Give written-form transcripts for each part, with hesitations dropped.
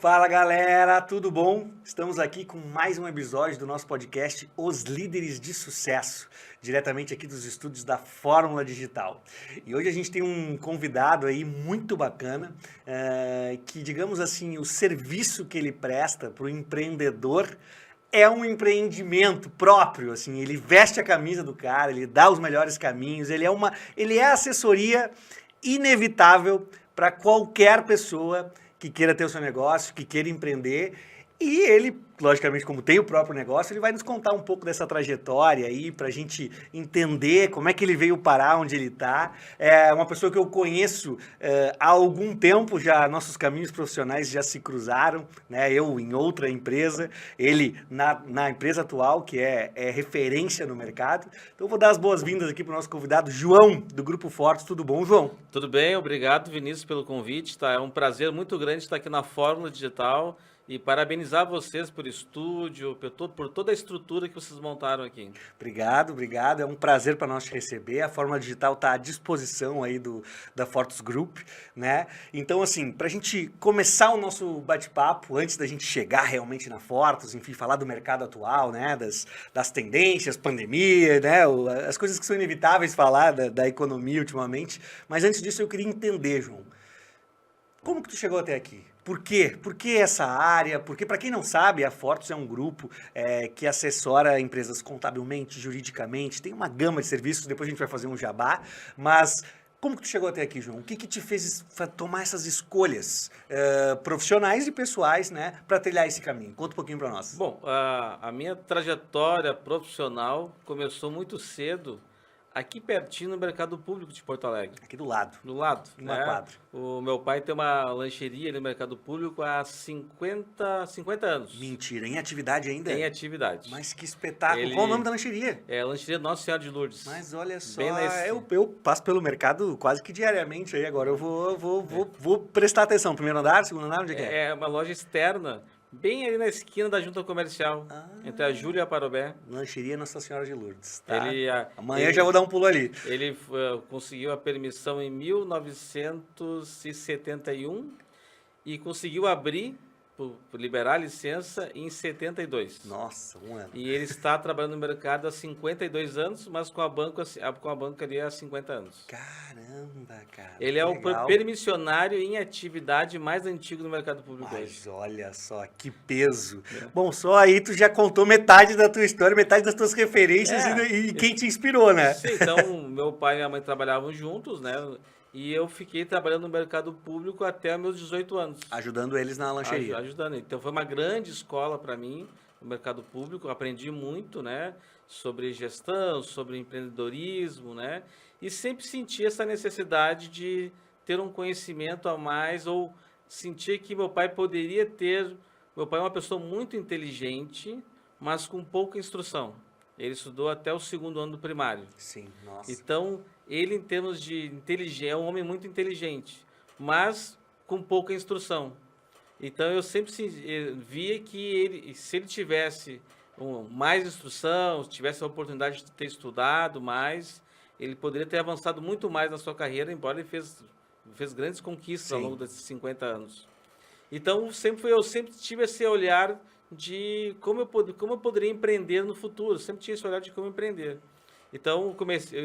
Fala galera, tudo bom? Estamos aqui com mais um episódio do nosso podcast Os Líderes de Sucesso, diretamente aqui dos estúdios da Fórmula Digital. E hoje a gente tem um convidado aí muito bacana, que digamos assim, o serviço que ele presta para o empreendedor é um empreendimento próprio, assim, ele veste a camisa do cara, ele dá os melhores caminhos, ele é a assessoria inevitável para qualquer pessoa que queira ter o seu negócio, que queira empreender. E ele, logicamente, como tem o próprio negócio, ele vai nos contar um pouco dessa trajetória aí, para a gente entender como é que ele veio parar onde ele está. É uma pessoa que eu conheço há algum tempo já, nossos caminhos profissionais já se cruzaram, né? Eu em outra empresa, ele na empresa atual, que é referência no mercado. Então, eu vou dar as boas-vindas aqui para o nosso convidado, João, do Grupo Forte. Tudo bom, João? Tudo bem, obrigado, Vinícius, pelo convite. Tá? É um prazer muito grande estar aqui na Fórmula Digital. E parabenizar vocês por estúdio, por toda a estrutura que vocês montaram aqui. Obrigado. É um prazer para nós te receber. A Fórmula Digital está à disposição aí da Fortus Group, né? Então, assim, para a gente começar o nosso bate-papo, antes da gente chegar realmente na Fortus, enfim, falar do mercado atual, né? Das tendências, pandemia, né? As coisas que são inevitáveis falar da economia ultimamente. Mas antes disso, eu queria entender, João, como que tu chegou até aqui? Por quê? Por que essa área? Porque, para quem não sabe, a Fortus é um grupo que assessora empresas contabilmente, juridicamente, tem uma gama de serviços, depois a gente vai fazer um jabá, mas como que tu chegou até aqui, João? O que te fez tomar essas escolhas profissionais e pessoais, né, para trilhar esse caminho? Conta um pouquinho para nós. Bom, a minha trajetória profissional começou muito cedo, aqui pertinho no Mercado Público de Porto Alegre. Aqui do lado. Do lado. Uma quadra. O meu pai tem uma lancheria ali no Mercado Público há 50 anos. Mentira, em atividade ainda? Em atividade. Mas que espetáculo. Qual o nome da lancheria? É a lancheria Nossa Senhora de Lourdes. Mas olha só, Bem eu passo pelo mercado quase que diariamente aí agora. Eu vou prestar atenção. Primeiro andar, segundo andar, onde é que é? É uma loja externa, bem ali na esquina da Junta Comercial, entre a Júlia e a Parobé. Lancheria Nossa Senhora de Lourdes, tá? Amanhã Ele já vou dar um pulo ali. Ele conseguiu a permissão em 1971 e conseguiu abrir, liberar a licença em 72. Nossa, um ano. E ele está trabalhando no mercado há 52 anos, mas com a banca ali há 50 anos. Caramba, cara. Ele é legal. o permissionário em atividade mais antigo do mercado público hoje. Mas olha só, que peso. Bom, só aí tu já contou metade da tua história, metade das tuas referências e quem te inspirou, né? Sim, então meu pai e minha mãe trabalhavam juntos, né? E eu fiquei trabalhando no mercado público até meus 18 anos. Ajudando eles na lancheria. Ajudando. Então foi uma grande escola para mim, no mercado público. Eu aprendi muito, né? Sobre gestão, sobre empreendedorismo, né? E sempre senti essa necessidade de ter um conhecimento a mais ou sentir que meu pai poderia ter... Meu pai é uma pessoa muito inteligente, mas com pouca instrução. Ele estudou até o 2º ano do primário. Sim, nossa. Então, ele, em termos de inteligência, é um homem muito inteligente, mas com pouca instrução. Então, eu sempre via que ele, se ele tivesse mais instrução, se tivesse a oportunidade de ter estudado mais, ele poderia ter avançado muito mais na sua carreira, embora ele fez grandes conquistas ao longo desses 50 anos. Então, eu sempre tive esse olhar de como eu poderia empreender no futuro. Sempre tinha esse olhar de como empreender. Então,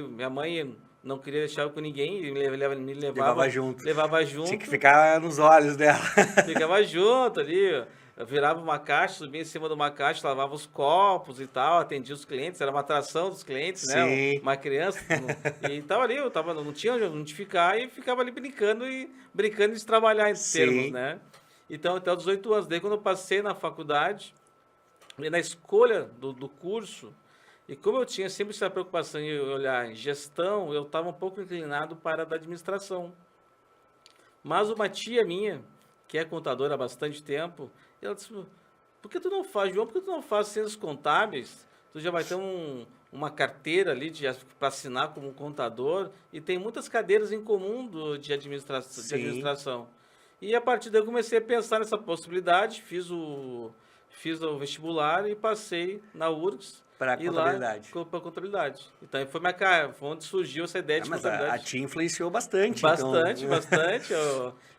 minha mãe não queria deixar eu com ninguém, me levava junto. Tinha que ficar nos olhos dela. Ficava junto ali, eu virava uma caixa, subia em cima de uma caixa, lavava os copos e tal, atendia os clientes, era uma atração dos clientes, Sim. né? Uma criança. E tava ali, não tinha onde ficar e ficava ali brincando de trabalhar em termos, né? Então, até os 18 anos. Daí, quando eu passei na faculdade, na escolha do curso, e como eu tinha sempre essa preocupação em olhar em gestão, eu estava um pouco inclinado para a da administração. Mas uma tia minha, que é contadora há bastante tempo, ela disse, por que tu não faz, João, por que tu não faz ciências contábeis? Tu já vai ter uma carteira ali para assinar como contador, e tem muitas cadeiras em comum de administração. E a partir daí eu comecei a pensar nessa possibilidade, fiz o vestibular e passei na URGS. Para contabilidade. Para contabilidade. Então foi onde surgiu essa ideia de Mas contabilidade. a tia influenciou bastante. Bastante, então... bastante.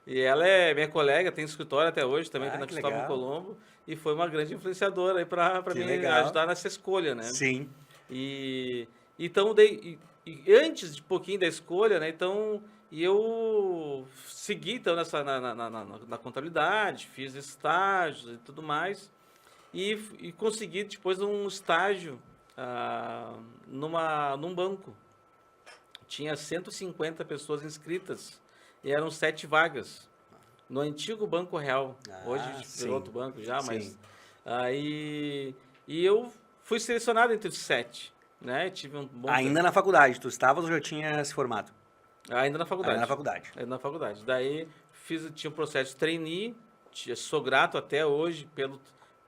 E ela é minha colega, tem escritório até hoje também, aqui na que Cristóvão legal. Colombo. E foi uma grande influenciadora aí para me legal. ajudar nessa escolha, né? Sim. E então antes de um pouquinho da escolha, né? Então eu segui então na contabilidade, fiz estágios e tudo mais e consegui depois um estágio num banco. Tinha 150 pessoas inscritas e eram 7 vagas no antigo Banco Real. Hoje virou outro banco já, mas aí e eu fui selecionado entre os 7. Né? Tive um bom Ainda na faculdade, tu estavas ou já tinha se formado? Ainda na faculdade. Ainda na faculdade. Daí tinha um processo de trainee, sou grato até hoje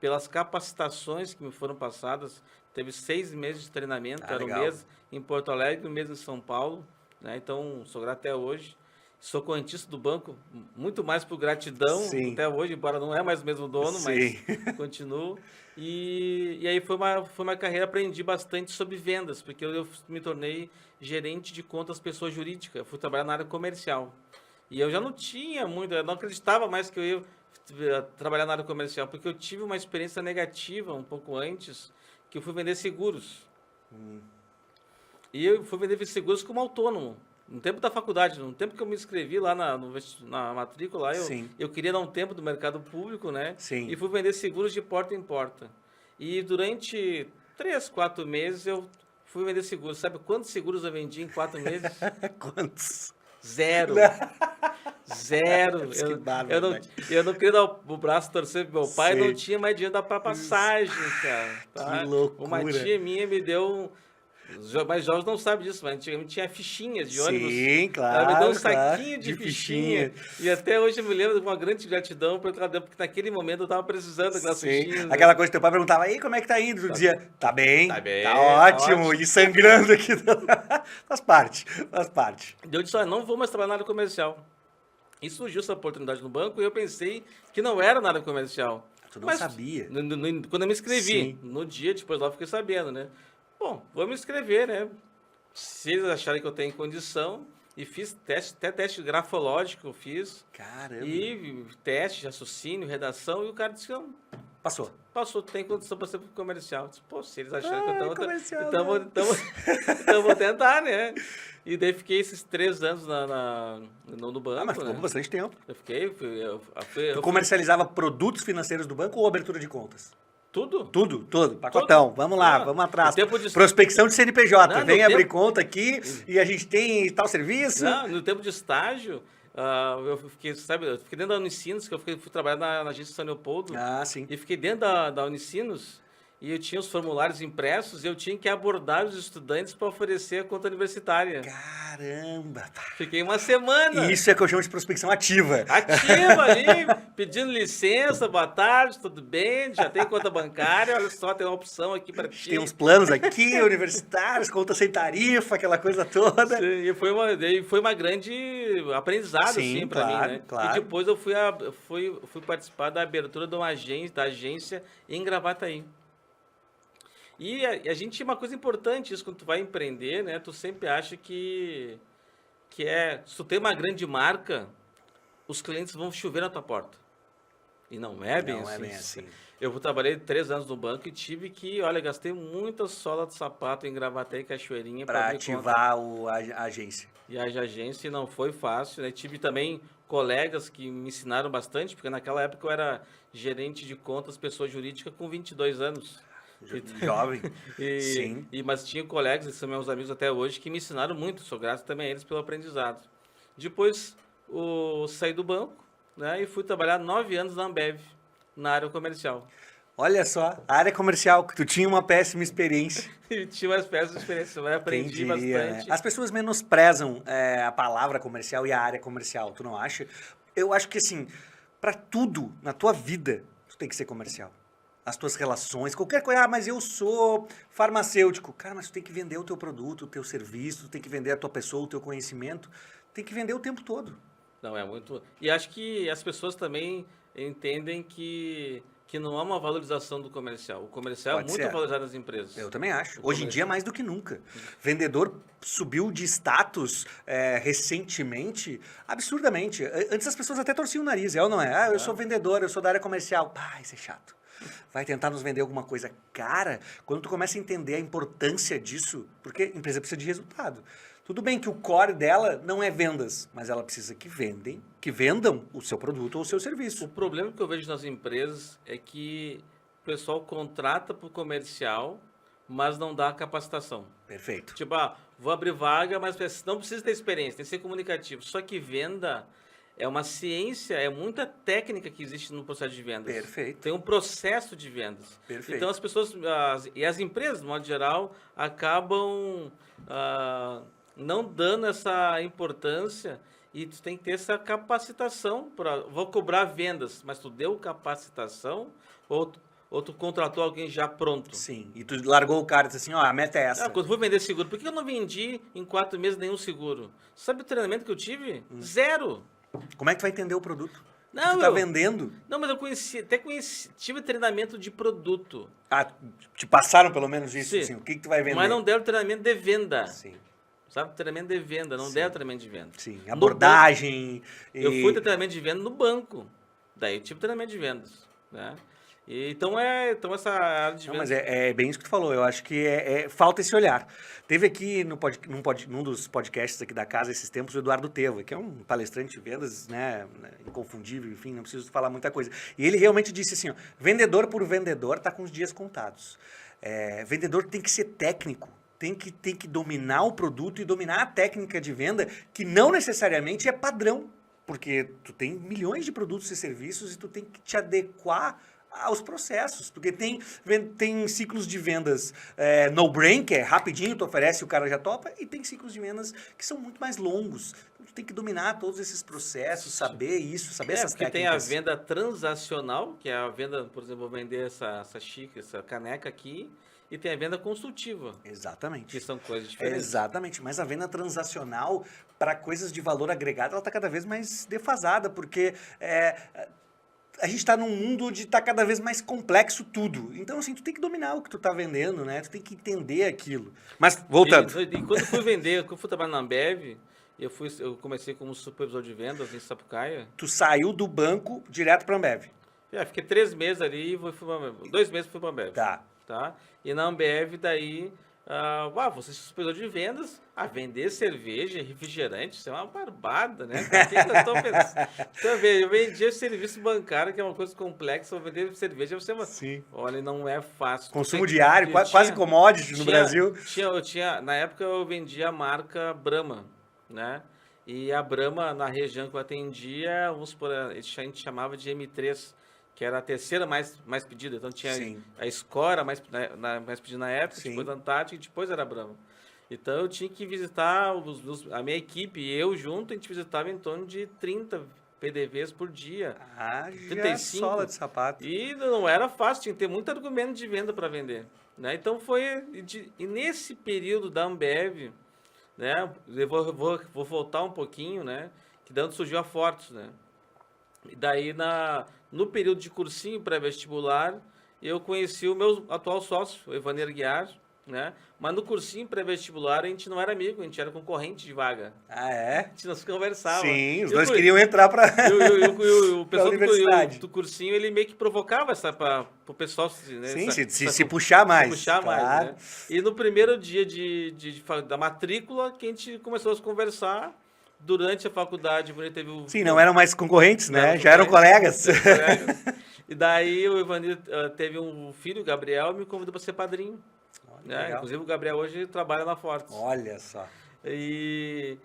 pelas capacitações que me foram passadas. Teve 6 meses de treinamento, era legal. um mês em Porto Alegre, um mês em São Paulo. Né? Então, sou grato até hoje. Sou correntista do banco, muito mais por gratidão até hoje, embora não é mais o mesmo dono, mas continuo. E aí foi uma carreira, aprendi bastante sobre vendas, porque eu me tornei gerente de contas pessoa jurídica. Eu fui trabalhar na área comercial. E eu já não tinha muito, eu não acreditava mais que eu ia trabalhar na área comercial, porque eu tive uma experiência negativa um pouco antes, que eu fui vender seguros. E eu fui vender seguros como autônomo. No tempo da faculdade, no tempo que eu me inscrevi lá na matrícula, eu queria dar um tempo do mercado público, né? Sim. E fui vender seguros de porta em porta. E durante 3, 4 meses eu fui vender seguros. Sabe quantos seguros eu vendi em 4 meses? Quantos? 0. 0. Eu não queria dar o braço torcer pro meu pai, não tinha mais dinheiro para passagem, cara. Tá? Que loucura. Uma tia minha me deu mais jovens não sabem disso, mas antigamente tinha fichinhas de ônibus. Sim, claro. Ela me deu um saquinho de fichinha. E até hoje eu me lembro de uma grande gratidão, porque naquele momento eu estava precisando daquelas fichinhas. Aquela coisa que teu pai perguntava, aí como é que tá indo? Tu dizia, tá bem, tá ótimo. E sangrando aqui. Faz parte. Eu disse, olha, não vou mais trabalhar na área comercial. E surgiu essa oportunidade no banco e eu pensei que não era na área comercial. Tu não sabia? Quando eu me inscrevi, no dia depois lá eu fiquei sabendo, né? Bom, vou me inscrever, né? Se eles acharem que eu tenho condição, e fiz até teste grafológico eu fiz. Caramba! E teste de raciocínio, redação, e o cara disse que não. Passou, tem condição para ser comercial. Eu disse, pô, se eles acharem que eu tenho... Então vou tentar, né? E daí fiquei esses 3 anos no banco, mas ficou bastante tempo. Eu fiquei... Tu comercializava produtos financeiros do banco ou abertura de contas? Tudo. Pacotão. Vamos lá, vamos atrás. Prospecção de CNPJ. Vem abrir conta aqui e a gente tem tal serviço. Não, no tempo de estágio, eu fiquei dentro da Unicinos, que eu fui trabalhar na agência São Leopoldo. Sim. E fiquei dentro da Unicinos e eu tinha os formulários impressos e eu tinha que abordar os estudantes para oferecer a conta universitária. Caramba! Fiquei uma semana. Isso é que eu chamo de prospecção ativa. Ativa ali, pedindo licença, boa tarde, tudo bem? Já tem conta bancária, olha só, tem uma opção aqui para ti. Tem uns planos aqui, universitários, conta sem tarifa, aquela coisa toda. Sim, e foi uma grande aprendizado, assim, para mim, né? Claro. E depois eu fui participar da abertura da agência em Gravataí. E a gente tinha uma coisa importante, isso quando tu vai empreender, né? Tu sempre acha que se tu tem uma grande marca, os clientes vão chover na tua porta. E não é bem assim. Eu trabalhei 3 anos no banco e tive que, gastei muita sola de sapato em Gravataí e Cachoeirinha para ativar a agência. E a agência não foi fácil, né? Tive também colegas que me ensinaram bastante, porque naquela época eu era gerente de contas, pessoa jurídica, com 22 anos. Jovem. Sim. Mas tinha colegas, que são meus amigos até hoje, que me ensinaram muito. Sou grato também a eles pelo aprendizado. Depois, saí do banco, né, e fui trabalhar 9 anos na Ambev, na área comercial. Olha só, a área comercial, que tu tinha uma péssima experiência. Tinha umas péssimas experiências, mas aprendi bastante. Né? As pessoas menosprezam a palavra comercial e a área comercial, tu não acha? Eu acho que, assim, para tudo na tua vida, tu tem que ser comercial. As tuas relações, qualquer coisa, mas eu sou farmacêutico. Cara, mas tu tem que vender o teu produto, o teu serviço, tu tem que vender a tua pessoa, o teu conhecimento. Tem que vender o tempo todo. Não, é muito... E acho que as pessoas também entendem que que não há uma valorização do comercial. O comercial Pode é muito ser. valorizado nas empresas. Eu também acho. Hoje em dia, mais do que nunca. Vendedor subiu de status recentemente, absurdamente. Antes as pessoas até torciam o nariz, é ou não é? Ah, eu sou vendedor, eu sou da área comercial. Pá, isso é chato. Vai tentar nos vender alguma coisa. Cara, quando tu começa a entender a importância disso, porque a empresa precisa de resultado. Tudo bem que o core dela não é vendas, mas ela precisa que vendam o seu produto ou o seu serviço. O problema que eu vejo nas empresas é que o pessoal contrata para o comercial, mas não dá capacitação. Perfeito. Tipo, vou abrir vaga, mas não precisa ter experiência, tem que ser comunicativo. Só que venda é uma ciência, é muita técnica que existe no processo de vendas. Perfeito. Tem um processo de vendas. Perfeito. Então as pessoas, e as empresas, de modo geral, acabam não dando essa importância e tu tem que ter essa capacitação. Vou cobrar vendas, mas tu deu capacitação ou tu contratou alguém já pronto? Sim, e tu largou o cara e disse assim, ó, a meta é essa. Quando fui vender seguro, por que eu não vendi em 4 meses nenhum seguro? Sabe o treinamento que eu tive? Zero. Como é que tu vai entender o produto? Não, tu tá vendendo? Não, mas eu tive treinamento de produto. Ah, te passaram pelo menos isso, Sim. assim, o que tu vai vender? Mas não deram treinamento de venda. Sim. Sabe, treinamento de venda, não deram treinamento de venda. Sim, abordagem. Eu fui ter treinamento de venda no banco. Daí eu tive treinamento de vendas, né? Então essa área de Não, vendas... mas é bem isso que tu falou, eu acho que falta esse olhar. Teve aqui num dos podcasts aqui da casa esses tempos o Eduardo Teva, que é um palestrante de vendas, né, inconfundível, enfim, não preciso falar muita coisa. E ele realmente disse assim, ó, vendedor por vendedor tá com os dias contados. Vendedor tem que ser técnico, tem que dominar o produto e dominar a técnica de venda, que não necessariamente é padrão, porque tu tem milhões de produtos e serviços e tu tem que te adequar aos processos, porque tem ciclos de vendas no-brain, que é rapidinho, tu oferece e o cara já topa, e tem ciclos de vendas que são muito mais longos. Então, tu tem que dominar todos esses processos, saber isso, saber essas porque técnicas. tem a venda transacional, que é a venda, por exemplo, vou vender essa xícara, essa caneca aqui, e tem a venda consultiva. Exatamente. Que são coisas diferentes. Exatamente, mas a venda transacional, para coisas de valor agregado, ela está cada vez mais defasada, porque a gente está num mundo onde está cada vez mais complexo tudo. Então, assim, tu tem que dominar o que tu está vendendo, né? Tu tem que entender aquilo. Mas, voltando. E quando eu fui vender, quando eu fui trabalhar na Ambev, eu comecei como supervisor de vendas em Sapucaia. Tu saiu do banco direto para a Ambev. Fiquei 3 meses ali e 2 meses fui para a Ambev. Tá. E na Ambev, daí... você é supervisor de vendas, vender cerveja, refrigerante, isso é uma barbada, né? O que eu estou pensando? Então, eu vendia serviço bancário, que é uma coisa complexa, vender cerveja, Sim. Olha, não é fácil. Consumo diário, quase commodity no Brasil. Na época eu vendia a marca Brahma, né? E a Brahma, na região que eu atendia, a gente chamava de M3, que era a terceira mais pedida. Então tinha a Skol, mais pedida na época, depois a Antártica e depois era a Brahma. Então eu tinha que visitar a minha equipe e eu junto, a gente visitava em torno de 30 PDVs por dia. 35. Sola de sapato. E não era fácil, tinha que ter muito argumento de venda para vender. Né? Então e nesse período da Ambev, né? Eu vou voltar um pouquinho, né? Que daí surgiu a Fortus, né? E daí no período de cursinho pré-vestibular, eu conheci o meu atual sócio, o Evander Guiar, né? Mas no cursinho pré-vestibular a gente não era amigo, a gente era concorrente de vaga. Ah, é? A gente não se conversava. Sim, os dois queriam entrar para o pessoal do cursinho, ele meio que provocava para o pessoal... Né, se puxar mais. Se puxar mais, né? E no primeiro dia da matrícula, que a gente começou a se conversar. Durante a faculdade, o teve o... Sim, não eram mais concorrentes, né? Já eram colegas. E daí o Evanir teve um filho, o Gabriel, e me convidou para ser padrinho. Né? Inclusive o Gabriel hoje trabalha na Fortes. Olha só. E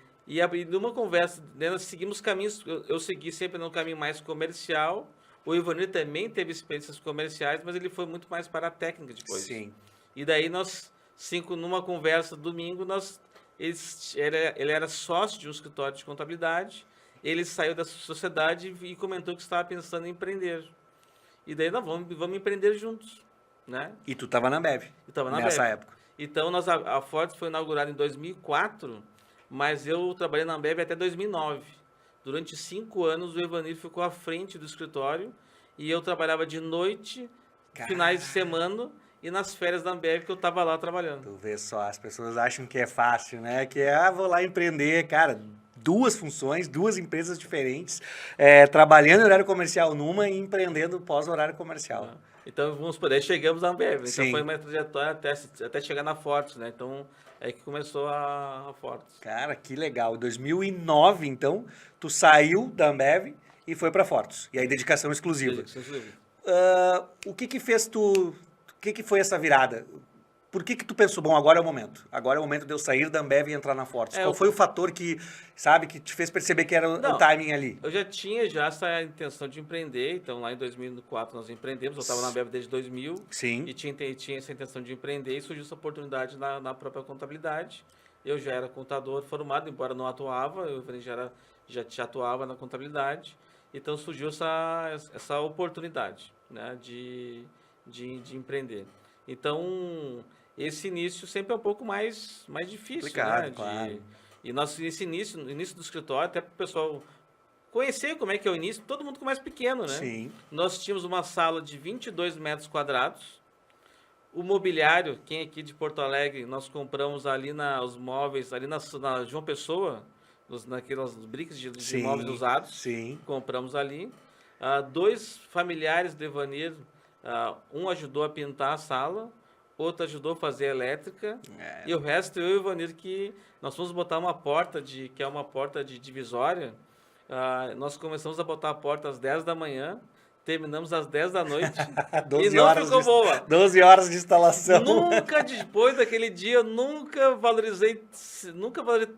numa conversa, né, nós seguimos caminhos, eu segui sempre no caminho mais comercial. O Evanir também teve experiências comerciais, mas ele foi muito mais para a técnica depois. Sim. E daí nós, numa conversa domingo, ele era sócio de um escritório de contabilidade, ele saiu da sociedade e comentou que estava pensando em empreender. E daí nós vamos empreender juntos, né? E tu estava na Ambev nessa época. Então a Fortes foi inaugurada em 2004, mas eu trabalhei na Ambev até 2009. Durante 5 anos o Evanir ficou à frente do escritório e eu trabalhava de noite, finais de semana e nas férias da Ambev que eu tava lá trabalhando. Tu vê só, as pessoas acham que é fácil, né? Que vou lá empreender, cara. 2 funções, 2 empresas diferentes, trabalhando em horário comercial numa e empreendendo pós-horário comercial. Então, vamos por aí, chegamos na Ambev. Então, Sim. foi uma trajetória até chegar na Fortes, né? Então, é aí que começou a Fortes. Cara, que legal. Em 2009, então, tu saiu da Ambev e foi para Fortes. E aí, dedicação exclusiva. O que fez tu... O que foi essa virada? Por que tu pensou, bom, agora é o momento. Agora é o momento de eu sair da Ambev e entrar na Fortes. Qual foi o fator que, sabe, que te fez perceber que era o timing ali? Eu já tinha essa intenção de empreender. Então, lá em 2004, nós empreendemos. Eu estava na Ambev desde 2000. Sim. E tinha essa intenção de empreender. E surgiu essa oportunidade na própria contabilidade. Eu já era contador formado, embora não atuava. Eu já atuava na contabilidade. Então, surgiu essa oportunidade, né, de empreender. Então, esse início sempre é um pouco mais difícil, complicado, né? Claro. E esse início do escritório, até para o pessoal conhecer como é que é o início, todo mundo começa pequeno, né? Sim. Nós tínhamos uma sala de 22 metros quadrados. O mobiliário, quem é aqui de Porto Alegre, nós compramos ali os móveis, ali na João Pessoa, naquelas bricks de móveis usados. Sim. Compramos ali. 2 familiares de Evanir, um ajudou a pintar a sala, outro ajudou a fazer a elétrica, e o resto eu e o Evanir, que nós fomos botar uma porta, que é uma porta de divisória. Nós começamos a botar a porta às 10 da manhã, terminamos às 10 da noite, 12 e não horas ficou boa. 12 horas de instalação. Nunca, depois daquele dia, eu nunca valorizei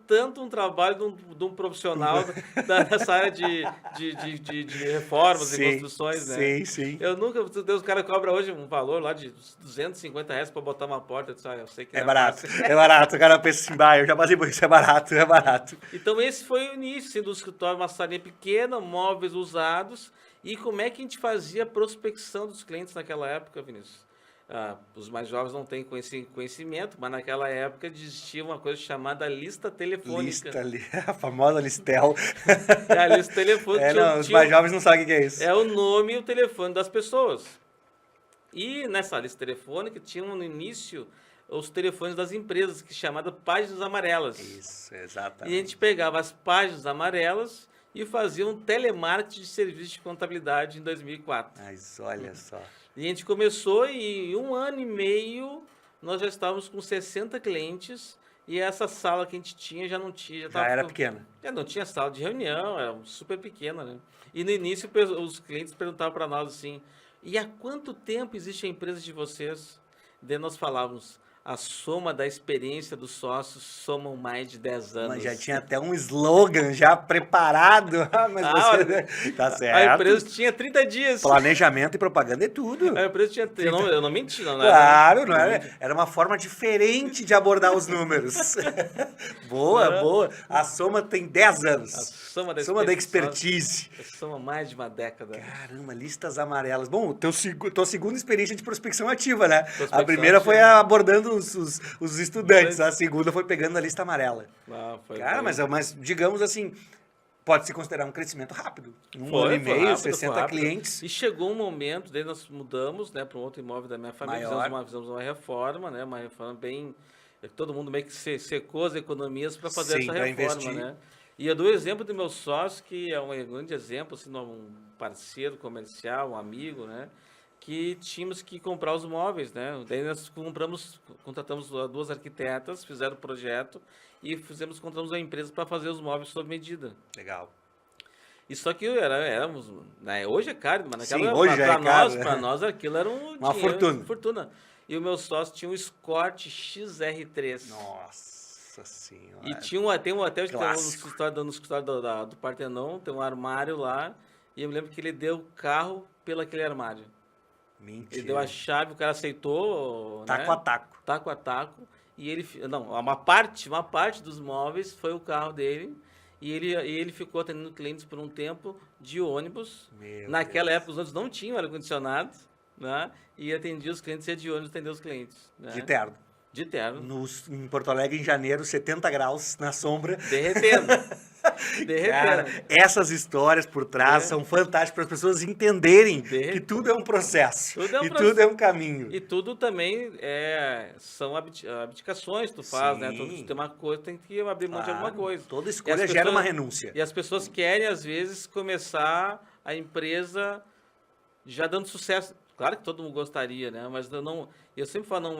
tanto um trabalho de um profissional dessa área de reformas e construções, né? Sim. Eu nunca, os caras cobram hoje um valor lá de R$250 para botar uma porta, eu sei que é barato, é barato. O cara pensa assim, eu já passei por isso, é barato. Então esse foi o início do escritório, uma salinha pequena, móveis usados. E como é que a gente fazia a prospecção dos clientes naquela época, Vinícius? Os mais jovens não têm conhecimento, mas naquela época existia uma coisa chamada lista telefônica. A famosa Listel. A lista telefônica. Os mais jovens não sabem o que é isso. É o nome e o telefone das pessoas. E nessa lista telefônica tinham no início os telefones das empresas, que chamadas páginas amarelas. Isso, exatamente. E a gente pegava as páginas amarelas e fazia um telemarketing de serviço de contabilidade em 2004. Mas olha só. E a gente começou e em 1 ano e meio nós já estávamos com 60 clientes e essa sala que a gente tinha já não tinha. Já era pequena. Não tinha sala de reunião, era super pequena, né? E no início os clientes perguntavam para nós assim, e há quanto tempo existe a empresa de vocês? Daí nós falávamos, a soma da experiência dos sócios somam mais de 10 anos. Mas já tinha até um slogan já preparado. Mas você... Tá certo. A empresa tinha 30 dias. Planejamento e propaganda é tudo. A empresa tinha... Eu não menti, não. Claro, não era. Era uma forma diferente de abordar os números. Boa. A soma tem 10 anos. A soma da expertise. Soma mais de uma década. Caramba, listas amarelas. Bom, tua segunda experiência de prospecção ativa, né? A primeira ativa. foi abordando os estudantes, a segunda foi pegando a lista amarela. Mas digamos assim, pode se considerar um crescimento rápido. Um ano e meio, 60 clientes. E chegou um momento, daí nós mudamos, né, para um outro imóvel da minha família, fizemos uma reforma, né, uma reforma bem... Todo mundo meio que secou as economias para fazer essa reforma, investir. Né? E eu dou o exemplo do meu sócio, que é um grande exemplo, assim, um parceiro comercial, um amigo, né? Que tínhamos que comprar os móveis, né? Daí nós contratamos 2 arquitetas, fizeram o projeto e contratamos a empresa para fazer os móveis sob medida. Legal. E só que éramos, né? Hoje é caro, mas naquela para nós aquilo era uma fortuna. E o meu sócio tinha um Escort XR3. Nossa Senhora. E tem até no escritório do Partenon, tem um armário lá, e eu me lembro que ele deu o carro pelo aquele armário. Mentira. Ele deu a chave, o cara aceitou. Taco a taco. Taco a taco. E ele... Não, uma parte dos móveis foi o carro dele. E ele ficou atendendo clientes por um tempo de ônibus. Naquela época, os outros não tinham ar-condicionado, né? E atendia os clientes, ia de ônibus atender os clientes. Né? De terno. De terno. Em Porto Alegre, em janeiro, 70 graus na sombra. Derretendo. Cara, essas histórias por trás são fantásticas para as pessoas entenderem que tudo é um processo. Tudo é um caminho. E tudo também são abdicações que tu faz, né? Tudo tem uma coisa, tem que abrir mão de alguma coisa. Toda escolha gera uma renúncia. E as pessoas querem, às vezes, começar a empresa já dando sucesso. Claro que todo mundo gostaria, né? Mas eu sempre falo,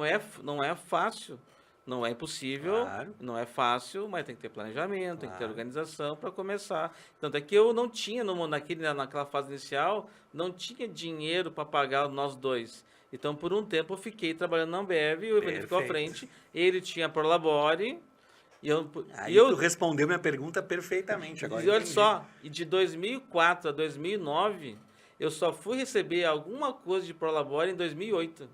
não é fácil. Não é impossível, não é fácil, mas tem que ter planejamento, tem que ter organização para começar. Tanto é que eu não tinha, naquela fase inicial, não tinha dinheiro para pagar nós dois. Então, por um tempo, eu fiquei trabalhando na Ambev, o Ivanir ficou à frente, ele tinha a Prolabore. Tu respondeu minha pergunta perfeitamente. Agora e olha só, e de 2004 a 2009, eu só fui receber alguma coisa de Prolabore em 2008.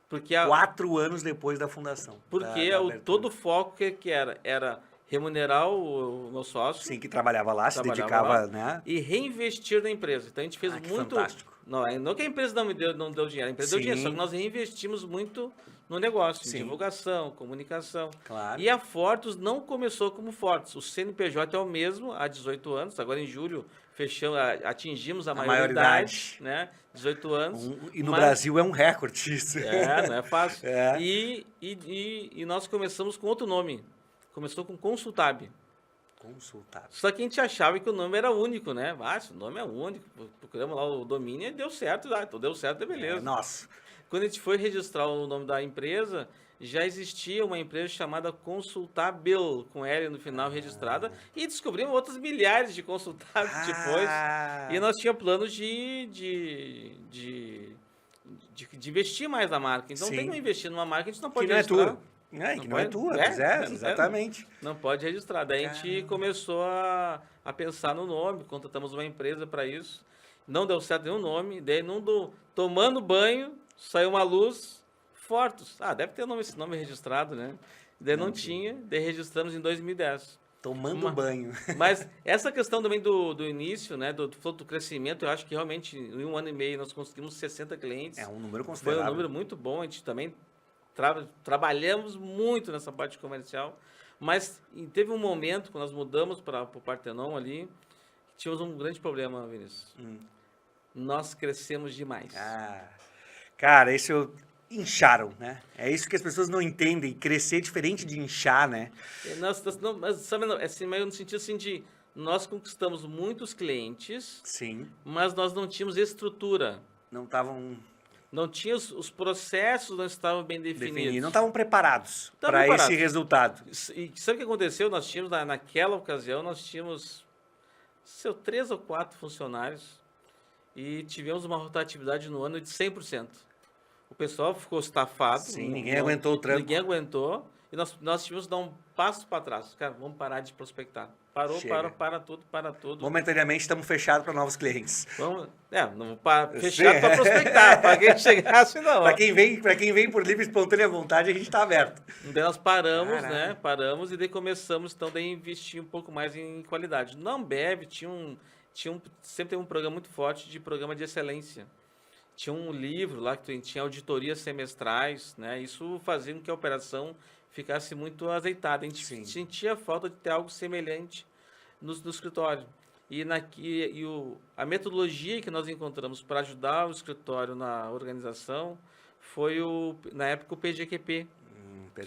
Porque 4 anos depois da fundação. Porque todo o foco que era remunerar o meu sócio. Sim, que trabalhava lá, se dedicava, né? E reinvestir na empresa. Então a gente fez muito. Fantástico. Não que a empresa não deu dinheiro, a empresa deu dinheiro, só que nós reinvestimos muito no negócio, em divulgação, comunicação. Claro. E a Fortus não começou como Fortus. O CNPJ é o mesmo há 18 anos, agora em julho atingimos a maioridade, né? 18 anos. E no Brasil é um recorde isso. Não é fácil. E nós começamos com outro nome. Começou com Consultab. Só que a gente achava que o nome era único, né? Esse nome é único. Procuramos lá o domínio e deu certo. Então deu certo, beleza. Nossa. Quando a gente foi registrar o nome da empresa, já existia uma empresa chamada Consultabil, com L no final registrada, e descobrimos outros milhares de Consultables depois. E nós tínhamos planos de investir mais na marca. Então tem que investir numa marca, a gente não pode registrar. Que não é tua, exatamente. Não pode registrar. Daí a gente começou a pensar no nome, contratamos uma empresa para isso. Não deu certo nenhum nome, daí tomando banho, saiu uma luz, Fortus. Deve ter esse nome registrado, né? Daí não tinha, daí registramos em 2010. Tomando banho. Mas essa questão também do início, né, do crescimento, eu acho que realmente em 1 ano e meio nós conseguimos 60 clientes. É um número considerável. Foi um número muito bom, a gente também trabalhamos muito nessa parte comercial, mas teve um momento, quando nós mudamos para o Partenon ali, que tínhamos um grande problema, Vinícius. Nós crescemos demais. Cara, isso incharam, né? É isso que as pessoas não entendem. Crescer é diferente de inchar, né? Mas no sentido assim de nós conquistamos muitos clientes, sim, mas nós não tínhamos estrutura. Não tinha os processos, não estavam bem definidos. Não estavam preparados para esse resultado. E sabe o que aconteceu? Nós tínhamos, naquela ocasião, 3 ou 4 funcionários e tivemos uma rotatividade no ano de 100%. O pessoal ficou estafado. Sim, ninguém aguentou o trampo. Ninguém aguentou. E nós tivemos que dar um passo para trás. Cara, vamos parar de prospectar. Para tudo. Momentaneamente estamos fechados para novos clientes. Fechado para prospectar. Para quem chegasse, não. Para quem vem por livre e espontânea vontade, a gente está aberto. Daí nós paramos, né? Paramos e daí começamos, então, a investir um pouco mais em qualidade. Na Ambev sempre teve um programa muito forte de programa de excelência. Tinha um livro lá que tinha auditorias semestrais, né? Isso fazia com que a operação ficasse muito azeitada. A gente sentia falta de ter algo semelhante no escritório. A metodologia que nós encontramos para ajudar o escritório na organização foi, na época, o PGQP,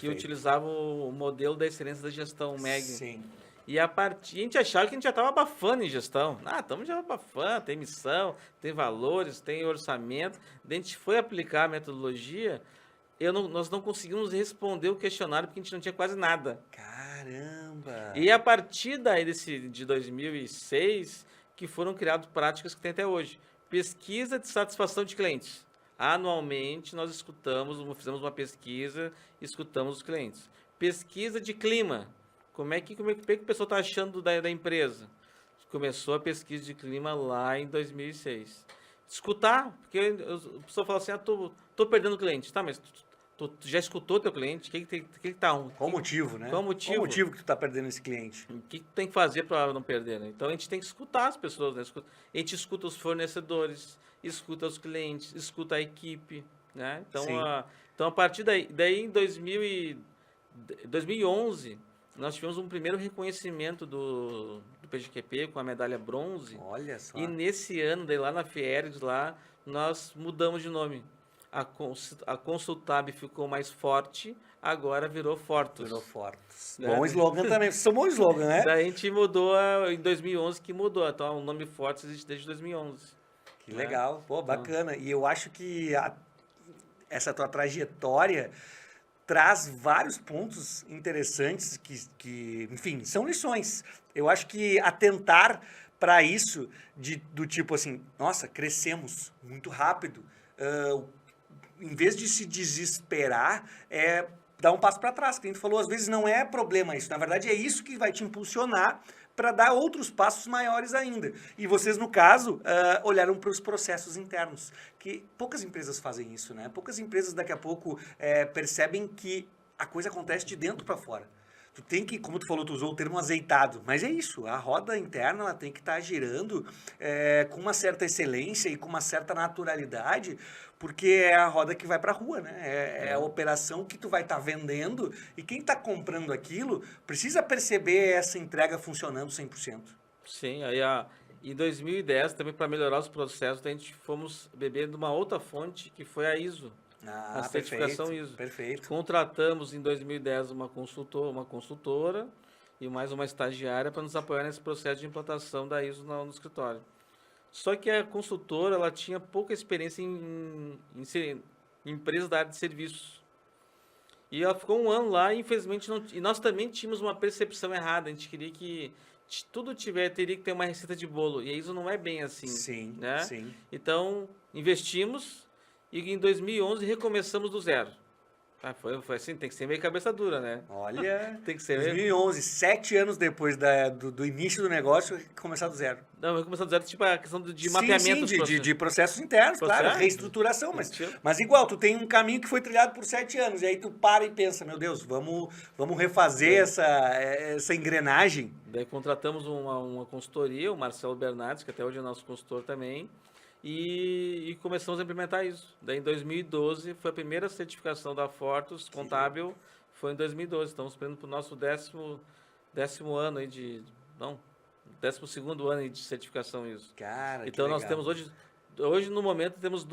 que utilizava o modelo da excelência da gestão, o MEG. Sim. E a gente achava que a gente já estava abafando em gestão. Estamos já abafando, tem missão, tem valores, tem orçamento. Daí a gente foi aplicar a metodologia, nós não conseguimos responder o questionário porque a gente não tinha quase nada. Caramba! E a partir daí de 2006, que foram criadas práticas que tem até hoje. Pesquisa de satisfação de clientes. Anualmente nós fizemos uma pesquisa, escutamos os clientes. Pesquisa de clima. Como é que o pessoal está achando da empresa? Começou a pesquisa de clima lá em 2006. Escutar, porque a pessoa fala assim, tô perdendo cliente. Tá, mas tu já escutou teu cliente? Qual o motivo, né? Qual o motivo que tu está perdendo esse cliente? O que tu tem que fazer para não perder, né? Então, a gente tem que escutar as pessoas, né? A gente escuta os fornecedores, escuta os clientes, escuta a equipe, né? Então, a partir daí em 2011, nós tivemos um primeiro reconhecimento do PGQP com a medalha bronze. Olha só. E nesse ano, daí lá na Fiergs, lá, nós mudamos de nome. A Consultab ficou mais forte, agora virou Fortus. Virou Fortus. Bom slogan também. Isso é um bom slogan, né? Daí a gente mudou em 2011 que mudou. Então o nome Fortus existe desde 2011. Que legal. Pô, bacana. E eu acho que essa tua trajetória traz vários pontos interessantes que, enfim, são lições. Eu acho que atentar para isso do tipo assim, nossa, crescemos muito rápido. Em vez de se desesperar, dar um passo para trás. Que a gente falou, às vezes não é problema isso. Na verdade, é isso que vai te impulsionar para dar outros passos maiores ainda. E vocês, no caso, olharam para os processos internos, que poucas empresas fazem isso, né? Poucas empresas, daqui a pouco, percebem que a coisa acontece de dentro para fora. Tu tem que, como tu falou, tu usou o termo azeitado, mas é isso, a roda interna ela tem que estar girando com uma certa excelência e com uma certa naturalidade, porque é a roda que vai para a rua, né? É a operação que tu vai estar vendendo e quem está comprando aquilo precisa perceber essa entrega funcionando 100%. Sim, aí em 2010, também para melhorar os processos, a gente fomos beber de uma outra fonte, que foi a ISO. A certificação perfeito, ISO. Perfeito. Contratamos em 2010 uma consultora e mais uma estagiária para nos apoiar nesse processo de implantação da ISO no escritório. Só que a consultora ela tinha pouca experiência em empresas da área de serviços. E ela ficou um ano lá e infelizmente não. E nós também tínhamos uma percepção errada. A gente queria que tudo teria que ter uma receita de bolo. E a ISO não é bem assim. Sim, né? sim. Então, investimos. E em 2011 recomeçamos do zero. Foi assim, tem que ser meio cabeça dura, né? Olha, tem que ser 2011, 7 anos depois do início do negócio, começar do zero. Não, recomeçar do zero, tipo a questão de mapeamento sim, dos de processos internos, claro, reestruturação, mas igual, tu tem um caminho que foi trilhado por 7 anos, e aí tu para e pensa, meu Deus, vamos refazer essa engrenagem. Daí contratamos uma consultoria, o Marcelo Bernardes, que até hoje é nosso consultor também, e começamos a implementar isso. Daí em 2012 foi a primeira certificação da Fortus contábil, foi em 2012. Estamos esperando para o nosso décimo ano aí de... Não, 12º ano aí de certificação isso. Cara, então nós temos hoje no momento temos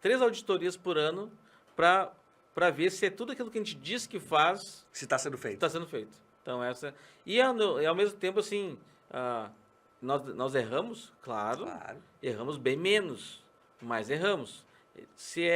3 auditorias por ano para ver se é tudo aquilo que a gente diz que faz... Se está sendo feito. Está sendo feito. Então essa... E ao mesmo tempo assim... Nós erramos, claro, erramos bem menos, mas erramos. Se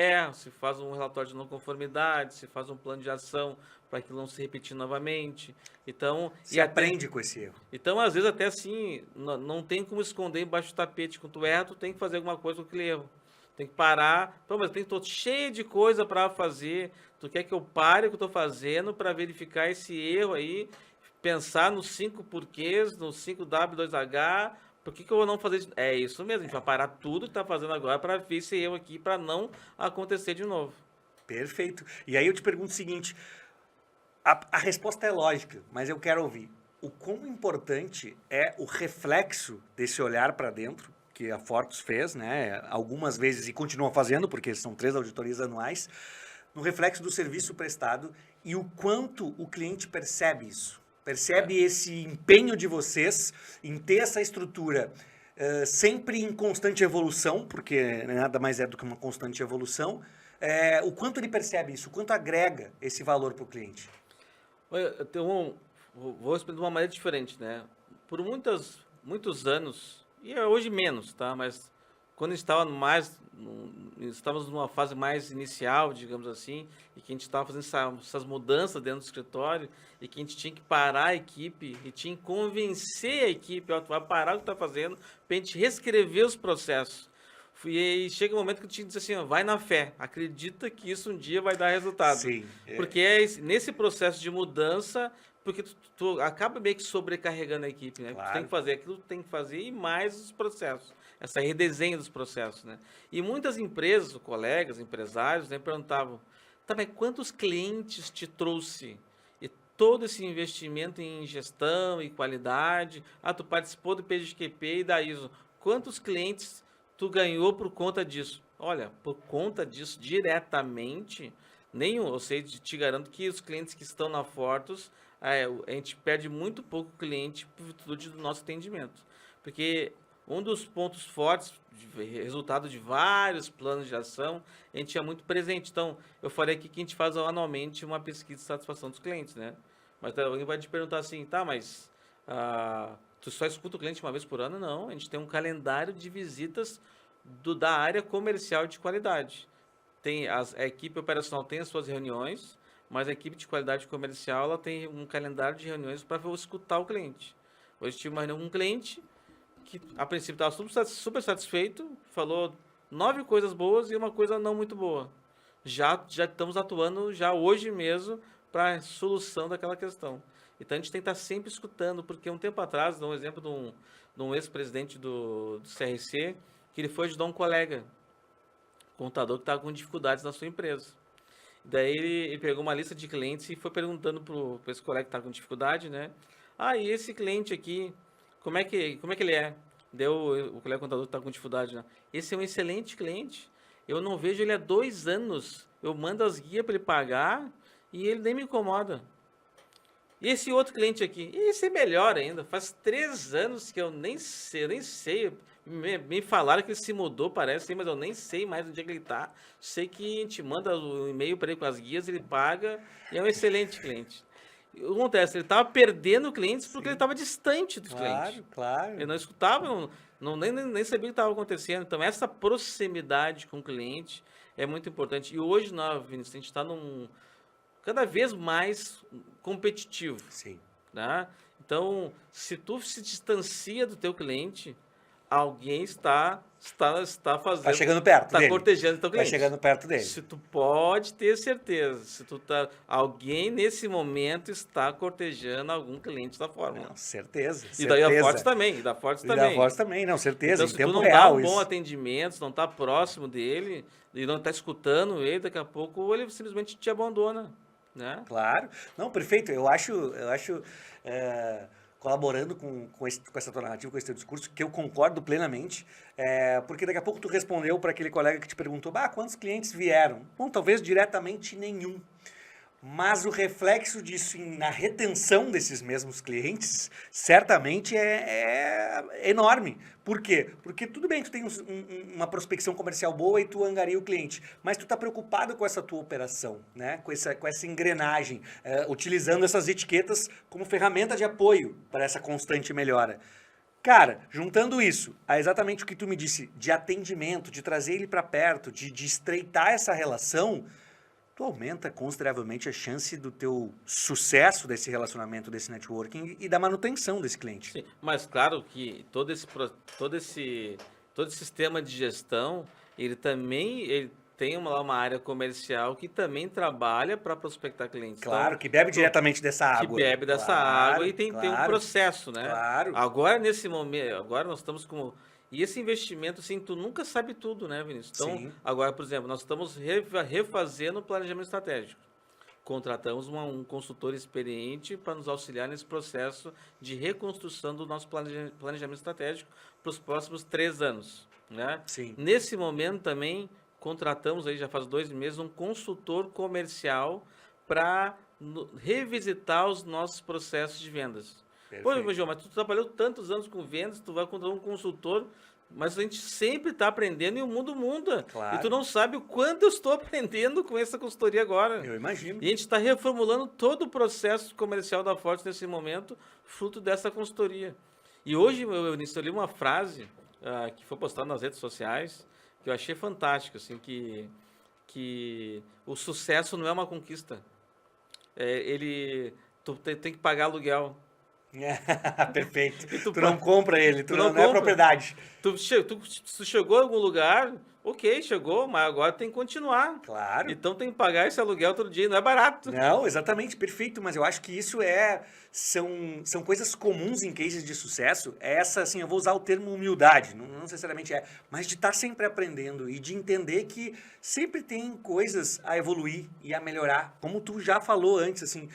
faz um relatório de não conformidade, se faz um plano de ação para aquilo não se repetir novamente. Então, aprende com esse erro. Então, às vezes, até assim, não tem como esconder embaixo do tapete. Quando tu erra, tu tem que fazer alguma coisa com aquele erro. Tem que parar. Pô, mas tô cheio de coisa para fazer. Tu quer que eu pare o que eu estou fazendo para verificar esse erro aí? Pensar nos 5 porquês, nos 5W2H, por que eu vou não fazer isso? É isso mesmo, a gente vai parar tudo que está fazendo agora para ver esse erro aqui, para não acontecer de novo. Perfeito. E aí eu te pergunto o seguinte, a resposta é lógica, mas eu quero ouvir. O quão importante é o reflexo desse olhar para dentro, que a Fortus fez, né, algumas vezes e continua fazendo, porque são 3 auditorias anuais, no reflexo do serviço prestado e o quanto o cliente percebe isso. Percebe esse empenho de vocês em ter essa estrutura sempre em constante evolução, porque nada mais é do que uma constante evolução. O quanto ele percebe isso, o quanto agrega esse valor para o cliente? Vou explicar de uma maneira diferente, né? Por muitos anos, e hoje menos, tá? Mas quando estávamos numa fase mais inicial, digamos assim, e que a gente estava fazendo essas mudanças dentro do escritório, e que a gente tinha que parar a equipe, e tinha que convencer a equipe, ó, tu vai parar o que está fazendo, para a gente reescrever os processos. E aí chega um momento que eu tinha que dizer assim, ó, vai na fé, acredita que isso um dia vai dar resultado. Sim. Porque nesse processo de mudança, porque tu acaba meio que sobrecarregando a equipe, né? Claro. Tu tem que fazer aquilo, tu tem que fazer e mais os processos. Essa redesenho dos processos, né? E muitas empresas, colegas, empresários, né, perguntavam, tá, mas quantos clientes te trouxe? E todo esse investimento em gestão e qualidade, tu participou do PGQP e da ISO, quantos clientes tu ganhou por conta disso? Olha, por conta disso, diretamente, nenhum. Eu te garanto que os clientes que estão na Fortus, a gente perde muito pouco cliente por virtude do nosso atendimento. Porque um dos pontos fortes, resultado de vários planos de ação, a gente é muito presente. Então, eu falei aqui que a gente faz anualmente uma pesquisa de satisfação dos clientes, né? Mas alguém vai te perguntar assim, tá, mas tu só escuta o cliente uma vez por ano? Não, a gente tem um calendário de visitas da área comercial de qualidade. A equipe operacional tem as suas reuniões, mas a equipe de qualidade comercial ela tem um calendário de reuniões para escutar o cliente. Hoje tive uma reunião com um cliente que a princípio estava super satisfeito, falou 9 coisas boas e uma coisa não muito boa. Já estamos atuando já hoje mesmo para a solução daquela questão. Então a gente tem que estar sempre escutando, porque um tempo atrás, dou um exemplo de um ex-presidente do CRC, que ele foi ajudar um colega, contador, que estava com dificuldades na sua empresa. Daí ele pegou uma lista de clientes e foi perguntando para esse colega que estava com dificuldade, né? E esse cliente aqui, como é que ele é? Deu o colega contador que está com dificuldade, né? Esse é um excelente cliente. Eu não vejo ele há 2 anos. Eu mando as guias para ele pagar e ele nem me incomoda. E esse outro cliente aqui? Esse é melhor ainda. Faz 3 anos que eu nem sei. Me falaram que ele se mudou, parece, mas eu nem sei mais onde é que ele está. Sei que a gente manda o e-mail para ele com as guias, ele paga e é um excelente cliente. O que acontece? Ele estava perdendo clientes porque ele estava distante dos clientes. Claro. Ele não escutava, nem sabia o que estava acontecendo. Então, essa proximidade com o cliente é muito importante. E hoje, Vinícius, a gente está cada vez mais competitivo. Sim. Né? Então, se tu se distancia do teu cliente, alguém está fazendo... Está chegando perto dele. Está cortejando o teu cliente. Está chegando perto dele. Se tu pode ter certeza. Alguém nesse momento está cortejando algum cliente da Fórmula. Não, certeza. E daí a Forte também. E da Forte também, não, certeza. Então, se tu não dá um bom atendimento, se não está próximo dele, e não está escutando ele, daqui a pouco ele simplesmente te abandona. Né? Claro. Não, perfeito. Eu acho colaborando com essa tua narrativa, com esse teu discurso, que eu concordo plenamente, porque daqui a pouco tu respondeu para aquele colega que te perguntou, quantos clientes vieram? Bom, talvez diretamente nenhum. Mas o reflexo disso na retenção desses mesmos clientes, certamente é enorme. Por quê? Porque tudo bem, tu tem uma prospecção comercial boa e tu angaria o cliente, mas tu está preocupado com essa tua operação, né? com essa engrenagem, utilizando essas etiquetas como ferramenta de apoio para essa constante melhora. Cara, juntando isso a exatamente o que tu me disse, de atendimento, de trazer ele para perto, de estreitar essa relação, tu aumenta consideravelmente a chance do teu sucesso desse relacionamento, desse networking e da manutenção desse cliente. Sim, mas claro que todo esse sistema de gestão, ele tem uma área comercial que também trabalha para prospectar clientes. Claro, que bebe diretamente dessa água. Que bebe dessa água e tem um processo, né? Claro. Agora, nesse momento, nós estamos como... E esse investimento, assim, tu nunca sabe tudo, né, Vinícius? Então, Sim. agora, por exemplo, nós estamos refazendo o planejamento estratégico. Contratamos um consultor experiente para nos auxiliar nesse processo de reconstrução do nosso planejamento estratégico para os próximos 3 anos, né? Sim. Nesse momento também, contratamos, aí já faz 2 meses, um consultor comercial para revisitar os nossos processos de vendas. Perfeito. Pô, João, mas tu trabalhou tantos anos com vendas, tu vai contratar um consultor, mas a gente sempre está aprendendo e o mundo muda. Claro. E tu não sabe o quanto eu estou aprendendo com essa consultoria agora. Eu imagino. E a gente está reformulando todo o processo comercial da Forte nesse momento, fruto dessa consultoria. E hoje eu li uma frase que foi postada nas redes sociais, que eu achei fantástica, assim, que o sucesso não é uma conquista. Tu tem que pagar aluguel. Perfeito. Tu não compra ele, tu não é propriedade. Tu chegou a algum lugar, ok, chegou, mas agora tem que continuar. Claro. Então tem que pagar esse aluguel todo dia, não é barato. Não, exatamente, perfeito, mas eu acho que isso são coisas comuns em cases de sucesso. Essa, assim, eu vou usar o termo humildade, não necessariamente mas de estar sempre aprendendo e de entender que sempre tem coisas a evoluir e a melhorar. Como tu já falou antes, assim,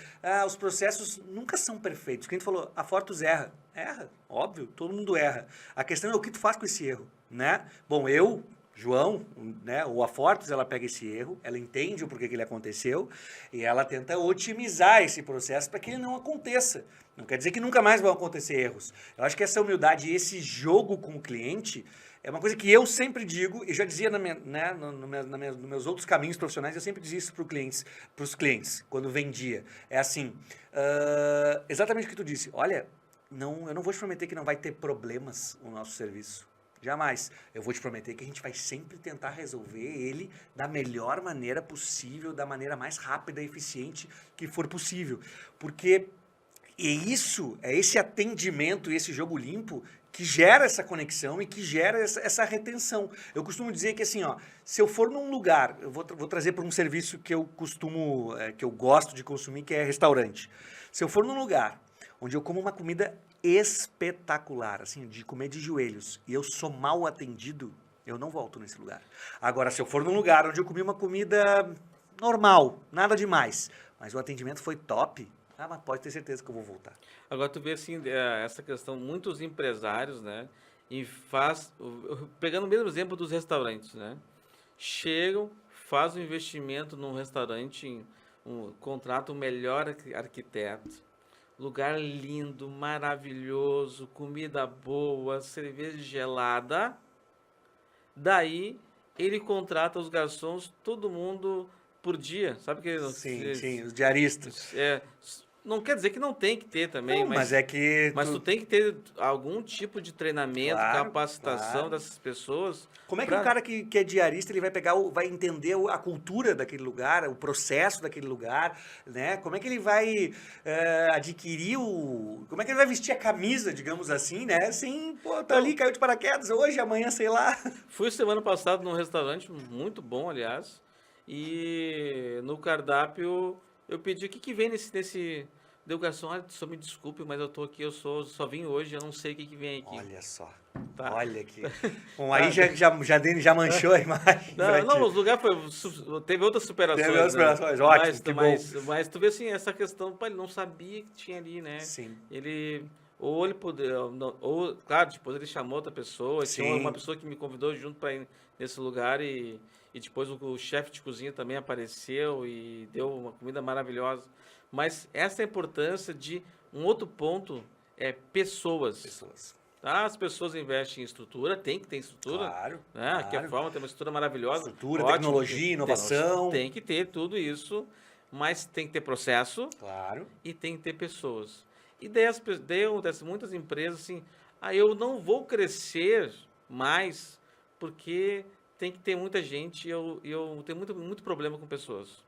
os processos nunca são perfeitos. Quem falou, a Fortus erra. Erra, óbvio, todo mundo erra. A questão é o que tu faz com esse erro, né? Bom, eu João, né, ou a Fortes, ela pega esse erro, ela entende o porquê que ele aconteceu e ela tenta otimizar esse processo para que ele não aconteça. Não quer dizer que nunca mais vão acontecer erros. Eu acho que essa humildade e esse jogo com o cliente é uma coisa que eu sempre digo, e já dizia né, nos meus outros caminhos profissionais, eu sempre dizia isso para os clientes, quando vendia. É assim, exatamente o que tu disse. Olha, eu não vou te prometer que não vai ter problemas no nosso serviço. Jamais. Eu vou te prometer que a gente vai sempre tentar resolver ele da melhor maneira possível, da maneira mais rápida e eficiente que for possível. Porque é esse atendimento e esse jogo limpo que gera essa conexão e que gera essa retenção. Eu costumo dizer que assim, ó, se eu for num lugar, eu vou trazer para um serviço que eu que eu gosto de consumir, que é restaurante. Se eu for num lugar onde eu como uma comida espetacular, assim, de comer de joelhos, e eu sou mal atendido, eu não volto nesse lugar. Agora, se eu for num lugar onde eu comi uma comida normal, nada demais, mas o atendimento foi top, mas pode ter certeza que eu vou voltar. Agora tu vê assim, essa questão, muitos empresários, né, pegando o mesmo exemplo dos restaurantes, né, chegam, fazem um investimento num restaurante, contratam o melhor arquiteto, lugar lindo, maravilhoso, comida boa, cerveja gelada. Daí ele contrata os garçons, todo mundo por dia, sabe que Sim, os diaristas. Não quer dizer que não tem que ter também, Não, mas é que mas tu tem que ter algum tipo de treinamento, Claro, capacitação dessas pessoas. Como é que o cara que é diarista ele vai vai entender a cultura daquele lugar, o processo daquele lugar, né? Como é que ele vai adquirir como é que ele vai vestir a camisa, digamos assim, né? Sem, pô, tá ali, caiu de paraquedas hoje, amanhã, sei lá. Fui semana passada num restaurante muito bom, aliás, e no cardápio eu pedi o que vem nesse. Deu garçom, olha, só me desculpe, mas eu tô aqui, só vim hoje, eu não sei o que vem aqui. Olha só. Tá. Olha aqui. Bom, aí já manchou a imagem. Não, os lugares teve outras superações. Teve outras superações, ótimo, mas tu vê assim, essa questão, pô, ele não sabia que tinha ali, né? Sim. Ou ele poderia, ou, claro, depois ele chamou outra pessoa, Sim. tinha uma pessoa que me convidou junto para ir nesse lugar e depois o chefe de cozinha também apareceu e deu uma comida maravilhosa. Mas essa é a importância de um outro ponto é pessoas. Tá? As pessoas investem em estrutura, tem que ter estrutura. Claro. Né? Claro. Aqui a forma tem uma estrutura maravilhosa. Estrutura, ótimo, tecnologia, inovação. Tem que ter tudo isso, mas tem que ter processo. Claro. E tem que ter pessoas. E daí muitas empresas assim, eu não vou crescer mais porque tem que ter muita gente e eu tenho muito problema com pessoas.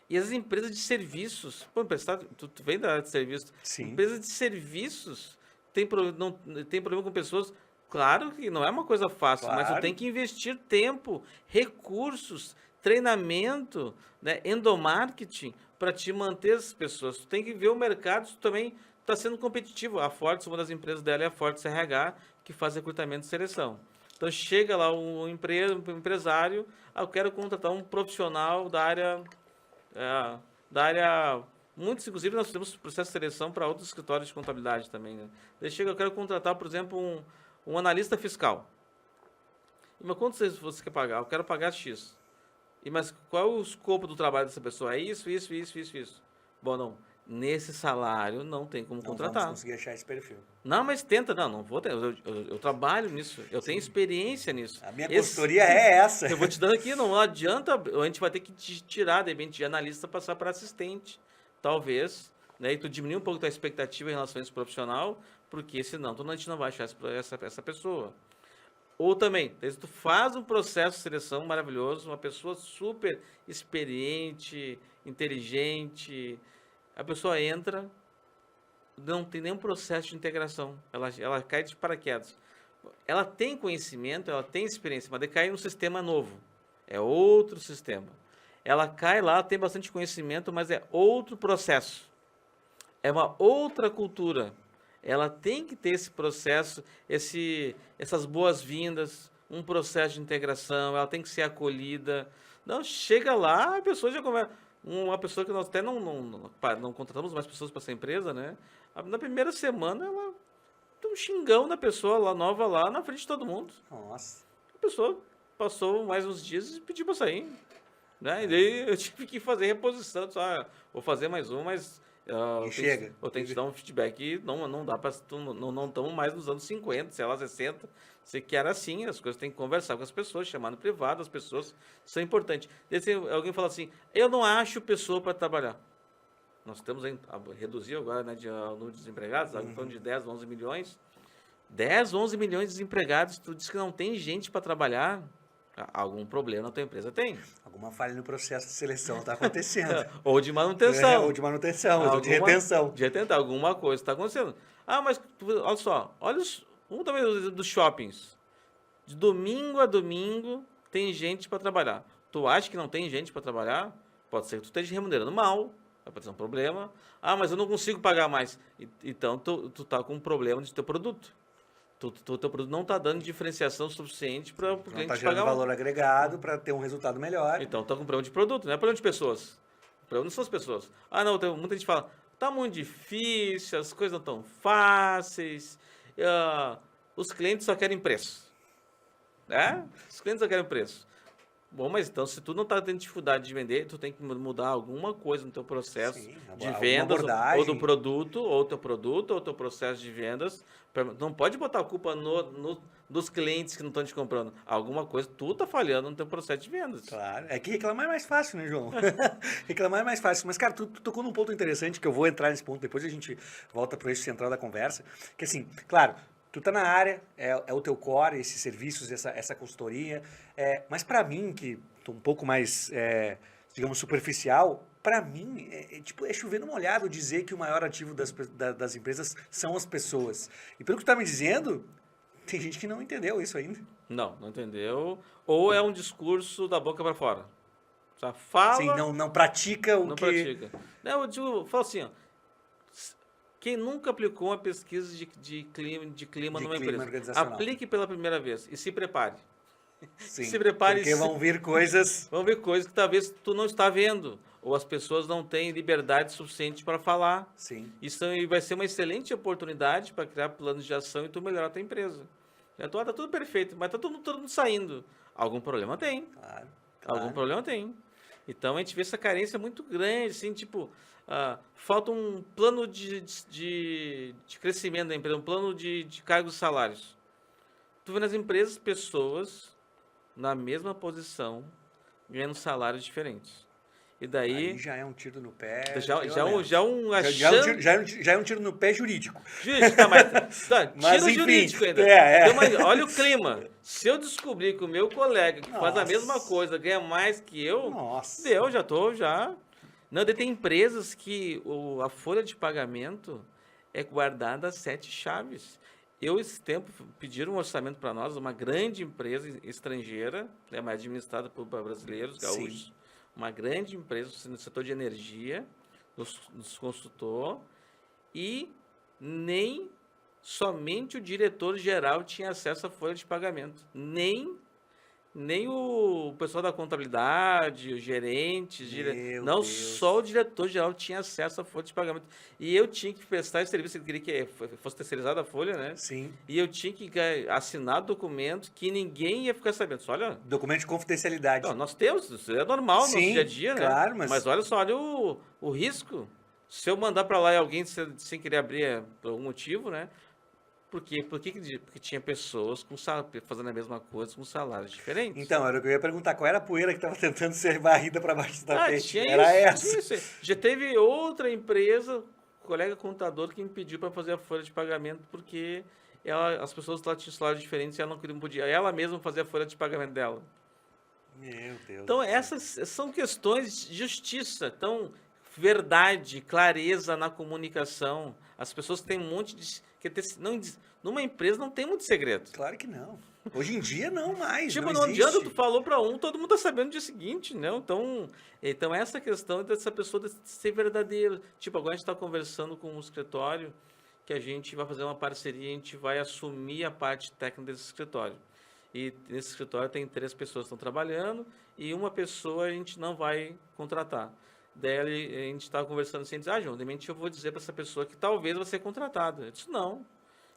E as empresas de serviços, pô, tu vem da área de serviços, Sim. Empresas de serviços tem problema com pessoas, claro que não é uma coisa fácil, Claro. mas tu tem que investir tempo, recursos, treinamento, né, endomarketing, para te manter as pessoas. Tu tem que ver o mercado, tu também está sendo competitivo. A Fortes, uma das empresas dela é a Fortes RH, que faz recrutamento e seleção. Então chega lá um empresário, eu quero contratar um profissional da área... muitos, inclusive, nós temos processo de seleção para outros escritórios de contabilidade também. Né? Daí chega, eu quero contratar, por exemplo, um analista fiscal. Mas quanto você quer pagar? Eu quero pagar X. Mas qual é o escopo do trabalho dessa pessoa? É isso. Bom, não. Nesse salário não tem como contratar. Não vamos conseguir achar esse perfil. Não, mas tenta. Não vou ter. Eu trabalho nisso. Eu tenho experiência nisso. A minha consultoria é essa. Eu vou te dando aqui, não adianta. A gente vai ter que te tirar, de repente, de analista passar para assistente. Talvez. Né? E tu diminuir um pouco a tua expectativa em relação a esse profissional, porque senão a gente não vai achar essa pessoa. Ou também, tu faz um processo de seleção maravilhoso, uma pessoa super experiente, inteligente, a pessoa entra, não tem nenhum processo de integração, ela cai de paraquedas. Ela tem conhecimento, ela tem experiência, mas cai num sistema novo, é outro sistema. Ela cai lá, tem bastante conhecimento, mas é outro processo, é uma outra cultura. Ela tem que ter esse processo, essas boas-vindas, um processo de integração, ela tem que ser acolhida. Não, chega lá, a pessoa já começa. Uma pessoa que nós até não contratamos mais pessoas para essa empresa, né? Na primeira semana, ela tem um xingão da pessoa lá, nova lá, na frente de todo mundo. Nossa. A pessoa passou mais uns dias e pediu para sair. Né? E daí eu tive que fazer reposição, só vou fazer mais um, mas eu tenho que te dar um feedback e não dá para não estamos mais nos anos 50, sei lá, 60. Você quer assim, as coisas tem que conversar com as pessoas, chamar no privado, as pessoas são importantes. Daí alguém fala assim, eu não acho pessoa para trabalhar. Nós temos reduziu agora, né, o número de desempregados, em torno de 10, 11 milhões. 10, 11 milhões de desempregados, tu diz que não tem gente para trabalhar. Algum problema na tua empresa tem. Alguma falha no processo de seleção está acontecendo. Ou de manutenção. Ou de manutenção, ou de retenção. De retenção, alguma coisa está acontecendo. Mas olha só, vamos talvez dos shoppings. De domingo a domingo tem gente para trabalhar. Tu acha que não tem gente para trabalhar? Pode ser que tu esteja remunerando mal, vai ser um problema. Mas eu não consigo pagar mais. Então tu tá com um problema de teu produto. Teu produto não está dando diferenciação suficiente para o cliente pagar. Não está gerando valor agregado para ter um resultado melhor. Então está com problema de produto, não é problema de pessoas. O problema não são as pessoas. Não, muita gente fala, tá muito difícil, as coisas não estão fáceis, os clientes só querem preço. Né? Os clientes só querem preço. Bom, mas então, se tu não está tendo dificuldade de vender, tu tem que mudar alguma coisa no teu processo de vendas, ou do produto, ou teu processo de vendas. Não pode botar a culpa dos clientes que não estão te comprando. Alguma coisa, tu está falhando no teu processo de vendas. Claro, é que reclamar é mais fácil, né, João? Reclamar é mais fácil. Mas, cara, tu tocou num ponto interessante, que eu vou entrar nesse ponto, depois a gente volta para o eixo central da conversa, que assim, claro, tu tá na área, é o teu core, esses serviços, essa consultoria, mas para mim, que tô um pouco mais, digamos, superficial, para mim, é chover no molhado dizer que o maior ativo das empresas são as pessoas. E pelo que tu tá me dizendo, tem gente que não entendeu isso ainda. Não entendeu. Ou é um discurso da boca para fora. Já fala... Sim, não pratica o não que... Pratica. Eu falo assim, quem nunca aplicou uma pesquisa de clima numa empresa, aplique pela primeira vez e se prepare. Sim, se prepare. Porque vão vir coisas... Vão vir coisas que talvez tu não está vendo. Ou as pessoas não têm liberdade suficiente para falar. Sim. Isso vai ser uma excelente oportunidade para criar planos de ação e tu melhorar a tua empresa. Tá tudo perfeito, mas tá todo mundo saindo. Algum problema tem. Claro. Algum problema tem. Então a gente vê essa carência muito grande, assim, tipo, falta um plano de crescimento da empresa, um plano de cargos e salários. Tu vê nas empresas pessoas na mesma posição ganhando salários diferentes. E daí... Aí já é um tiro no pé. Já é um tiro no pé jurídico. Mas tiro jurídico ainda. Então, olha o clima. Se eu descobrir que o meu colega que faz a mesma coisa ganha mais que eu, já. Não, tem empresas que a folha de pagamento é guardada a 7 chaves. Esse tempo, pediram um orçamento para nós, uma grande empresa estrangeira, mas administrada por brasileiros, gaúchos. Sim. Uma grande empresa no setor de energia, nos consultou, e nem somente o diretor-geral tinha acesso à folha de pagamento. Nem o pessoal da contabilidade, os gerentes, só o diretor-geral tinha acesso à folha de pagamento. E eu tinha que prestar esse serviço, ele queria que fosse terceirizada a folha, né? Sim. E eu tinha que assinar documento que ninguém ia ficar sabendo. Olha, documento de confidencialidade. Nós temos, isso é normal no nosso dia a dia, né? Claro, mas olha só, olha o risco. Se eu mandar para lá e alguém sem querer abrir por algum motivo, né? Porque tinha pessoas fazendo a mesma coisa com salários diferentes. Então, era o que eu ia perguntar. Qual era a poeira que estava tentando ser varrida para baixo do tapete? Era essa. Já teve outra empresa, colega contador, que me pediu para fazer a folha de pagamento porque as pessoas lá tinham salários diferentes e ela não podia. Ela mesma fazer a folha de pagamento dela. Meu Deus. Então, essas são questões de justiça. Então, verdade, clareza na comunicação. As pessoas têm um monte de... numa empresa não tem muito segredo. Claro que não. Hoje em dia não mais. Tipo, não adianta, tu falou para todo mundo tá sabendo no dia seguinte, né? Então essa questão dessa pessoa ser verdadeira. Tipo, agora a gente está conversando com um escritório que a gente vai fazer uma parceria, a gente vai assumir a parte técnica desse escritório. E nesse escritório tem 3 pessoas que estão trabalhando e uma pessoa a gente não vai contratar. Daí a gente estava conversando assim, João, de repente eu vou dizer para essa pessoa que talvez vai ser contratada. Eu disse, não,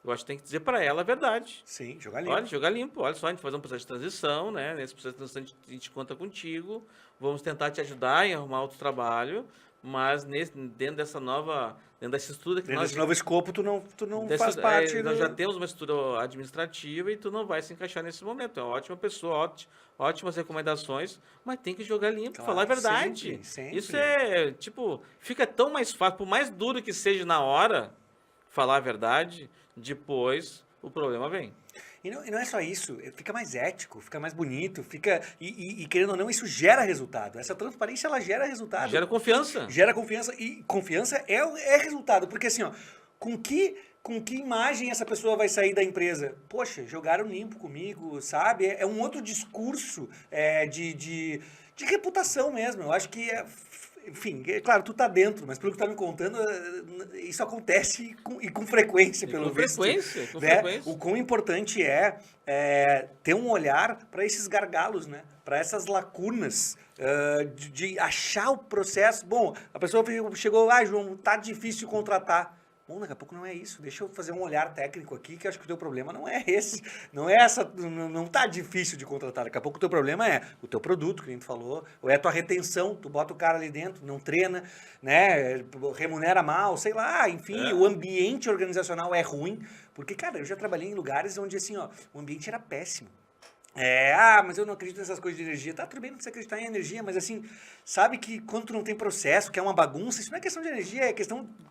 eu Eu acho que tem que dizer para ela a verdade. Sim, jogar limpo. Olha, jogar limpo. Olha só, a gente faz um processo de transição, né? Nesse processo de transição a gente conta contigo. Vamos tentar te ajudar em arrumar outro trabalho, mas dentro dessa estrutura que Dentro desse novo escopo, tu não faz parte nós já temos uma estrutura administrativa e tu não vai se encaixar nesse momento. É uma ótima pessoa, ótimas recomendações, mas tem que jogar limpo, Claro, falar a verdade. sempre. Isso é, tipo, fica tão mais fácil, por mais duro que seja na hora, falar a verdade, depois o problema vem. E não é só isso, fica mais ético, fica mais bonito, fica. E querendo ou não, isso gera resultado. Essa transparência, ela gera resultado. Gera confiança. Gera confiança. E confiança é resultado. Porque assim, ó, com que imagem essa pessoa vai sair da empresa? Poxa, jogaram limpo comigo, sabe? É um outro discurso de reputação mesmo. Eu acho que enfim, claro, tu tá dentro, mas pelo que tu tá me contando, isso acontece com frequência, pelo visto. Com frequência. O quão importante ter um olhar para esses gargalos, né? Para essas lacunas, de achar o processo. Bom, a pessoa chegou, João, tá difícil de contratar. Bom, daqui a pouco não é isso. Deixa eu fazer um olhar técnico aqui, que eu acho que o teu problema não é esse. Não tá difícil de contratar. Daqui a pouco o teu problema é o teu produto, que a gente falou, ou é a tua retenção, tu bota o cara ali dentro, não treina, né? Remunera mal, sei lá, enfim, o ambiente organizacional é ruim. Porque, cara, eu já trabalhei em lugares onde, assim, ó, o ambiente era péssimo. Mas eu não acredito nessas coisas de energia. Tá, tudo bem não você acreditar em energia, mas assim, sabe que quando tu não tem processo, que é uma bagunça, isso não é questão de energia,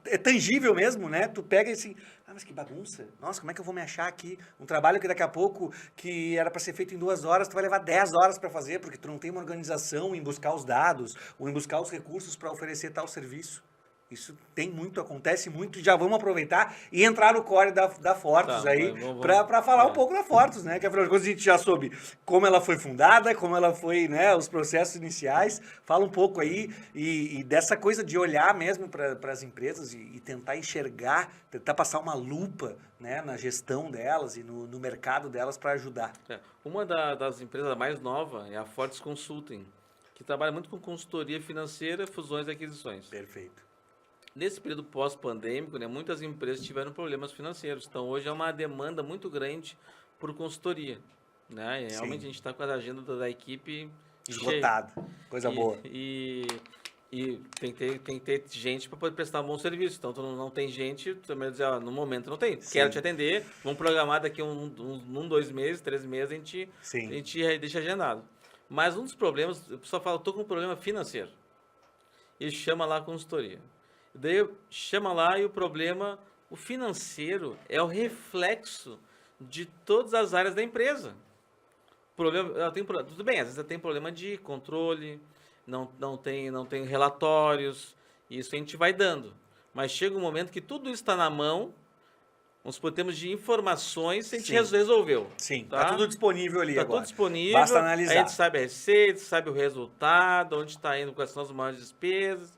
é tangível mesmo, né? Tu pega e assim, mas que bagunça. Nossa, como é que eu vou me achar aqui? Um trabalho que daqui a pouco, que era para ser feito em 2 horas, tu vai levar 10 horas para fazer, porque tu não tem uma organização em buscar os dados, ou em buscar os recursos para oferecer tal serviço. Isso acontece muito, já vamos aproveitar e entrar no core da Fortus aí, para falar um pouco da Fortus, né? Que afinal de contas a gente já soube como ela foi fundada, como ela foi, né, os processos iniciais. Fala um pouco aí e dessa coisa de olhar mesmo para as empresas e tentar enxergar, tentar passar uma lupa, né, na gestão delas e no mercado delas para ajudar. Uma das empresas mais novas é a Fortis Consulting, que trabalha muito com consultoria financeira, fusões e aquisições. Perfeito. Nesse período pós-pandêmico, né, muitas empresas tiveram problemas financeiros. Então, hoje é uma demanda muito grande por consultoria. Né? E realmente, a gente está com a agenda da equipe esgotada. Coisa boa. E tem que ter gente para poder prestar um bom serviço. Então, tu não tem gente, tu também dizer, no momento não tem. Sim. Quero te atender, vamos programar daqui 2 meses, 3 meses, a gente deixa agendado. Mas um dos problemas, o pessoal fala, estou com um problema financeiro. E chama lá a consultoria. Daí chama lá e o financeiro é o reflexo de todas as áreas da empresa. Tudo bem, às vezes tem problema de controle, não tem relatórios, isso a gente vai dando. Mas chega um momento que tudo isso está na mão, vamos supor, temos de informações, a gente resolveu. Sim, tá tudo disponível ali agora. Está tudo disponível. Basta analisar. A gente sabe a receita, sabe o resultado, onde está indo, quais são as maiores despesas.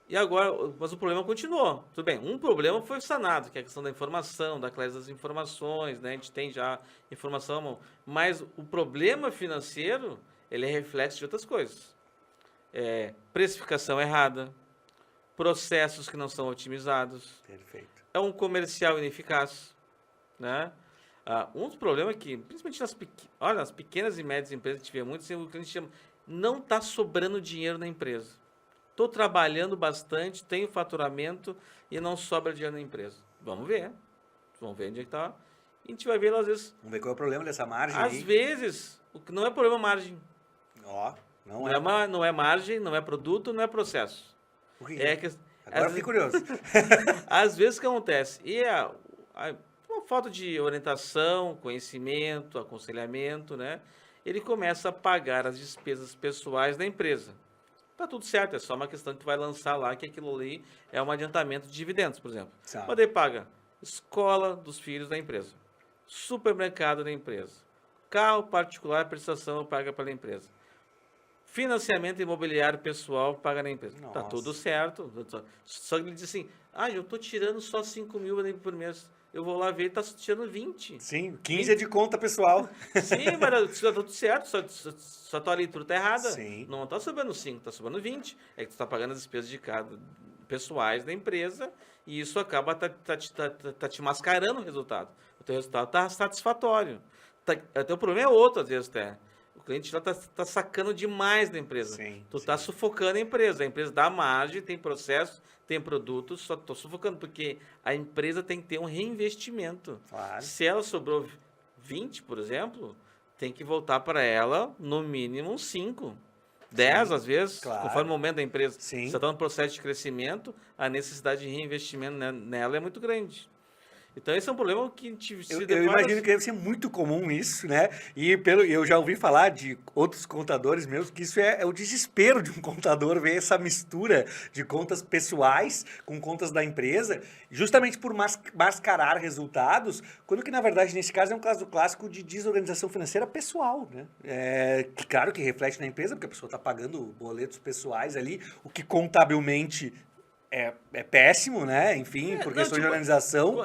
E agora, mas o problema continuou. Tudo bem, um problema foi sanado, que é a questão da informação, da clareza das informações, né? A gente tem já informação à mão. Mas o problema financeiro, ele é reflexo de outras coisas. Precificação errada, processos que não são otimizados. Perfeito. É um comercial ineficaz, né? Um dos problemas é que, principalmente nas pequenas e médias empresas, a gente vê muito, assim, o cliente chama, não está sobrando dinheiro na empresa. Estou trabalhando bastante, tenho faturamento e não sobra dinheiro na empresa. Vamos ver onde é que está. E a gente vai ver, às vezes... Vamos ver qual é o problema dessa margem Às vezes, o que não é problema margem. Não é margem, não é produto, não é processo. O que é? Agora eu fiquei curioso. Às vezes o que acontece? Uma falta de orientação, conhecimento, aconselhamento, né? Ele começa a pagar as despesas pessoais da empresa. Tá tudo certo, é só uma questão que tu vai lançar lá, que aquilo ali é um adiantamento de dividendos, por exemplo. Mas daí paga escola dos filhos da empresa, supermercado da empresa, carro particular, prestação paga pela empresa, financiamento imobiliário pessoal paga na empresa. Nossa. Tá tudo certo, só que ele diz assim, eu estou tirando só 5 mil por mês. Eu vou lá ver, está tirando 20. Sim, 15 é de conta pessoal. Sim, mas está tudo certo, só tua leitura está errada. Sim. Não está sobrando 5, está sobrando 20. É que tu está pagando as despesas pessoais da empresa e isso acaba te mascarando o resultado. O teu resultado está satisfatório. Até o problema é outro, às vezes, até. O cliente já está sacando demais da empresa. Tu está sufocando a empresa dá margem, tem processo, tem produtos, só estou sufocando, porque a empresa tem que ter um reinvestimento. Claro. Se ela sobrou 20, por exemplo, tem que voltar para ela, no mínimo, 5. 10, às vezes, conforme o momento da empresa. Se está no processo de crescimento, a necessidade de reinvestimento nela é muito grande. Então, esse é um problema que a gente se depara... Eu imagino que deve ser muito comum isso, né? E eu já ouvi falar de outros contadores meus que isso é o desespero de um contador ver essa mistura de contas pessoais com contas da empresa, justamente por mascarar resultados, quando que, na verdade, nesse caso é um caso clássico de desorganização financeira pessoal, né? Claro que reflete na empresa, porque a pessoa está pagando boletos pessoais ali, o que contabilmente... É péssimo, né? Enfim, por questão de organização.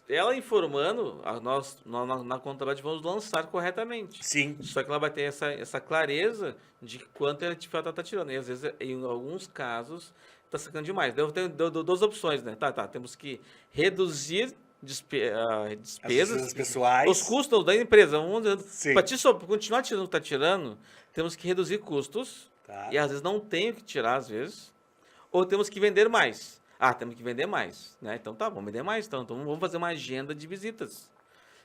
Ela informando, nós na contabilidade vamos lançar corretamente. Sim. Só que ela vai ter essa clareza de quanto ela de fato está tirando. E às vezes, em alguns casos, está sacando demais. Deu duas opções, né? Temos que reduzir despesas pessoais. Os custos da empresa. Para continuar tirando, temos que reduzir custos. E às vezes não tem o que tirar, às vezes. Ou temos que vender mais? Temos que vender mais, né? Então vamos vender mais. Então vamos fazer uma agenda de visitas.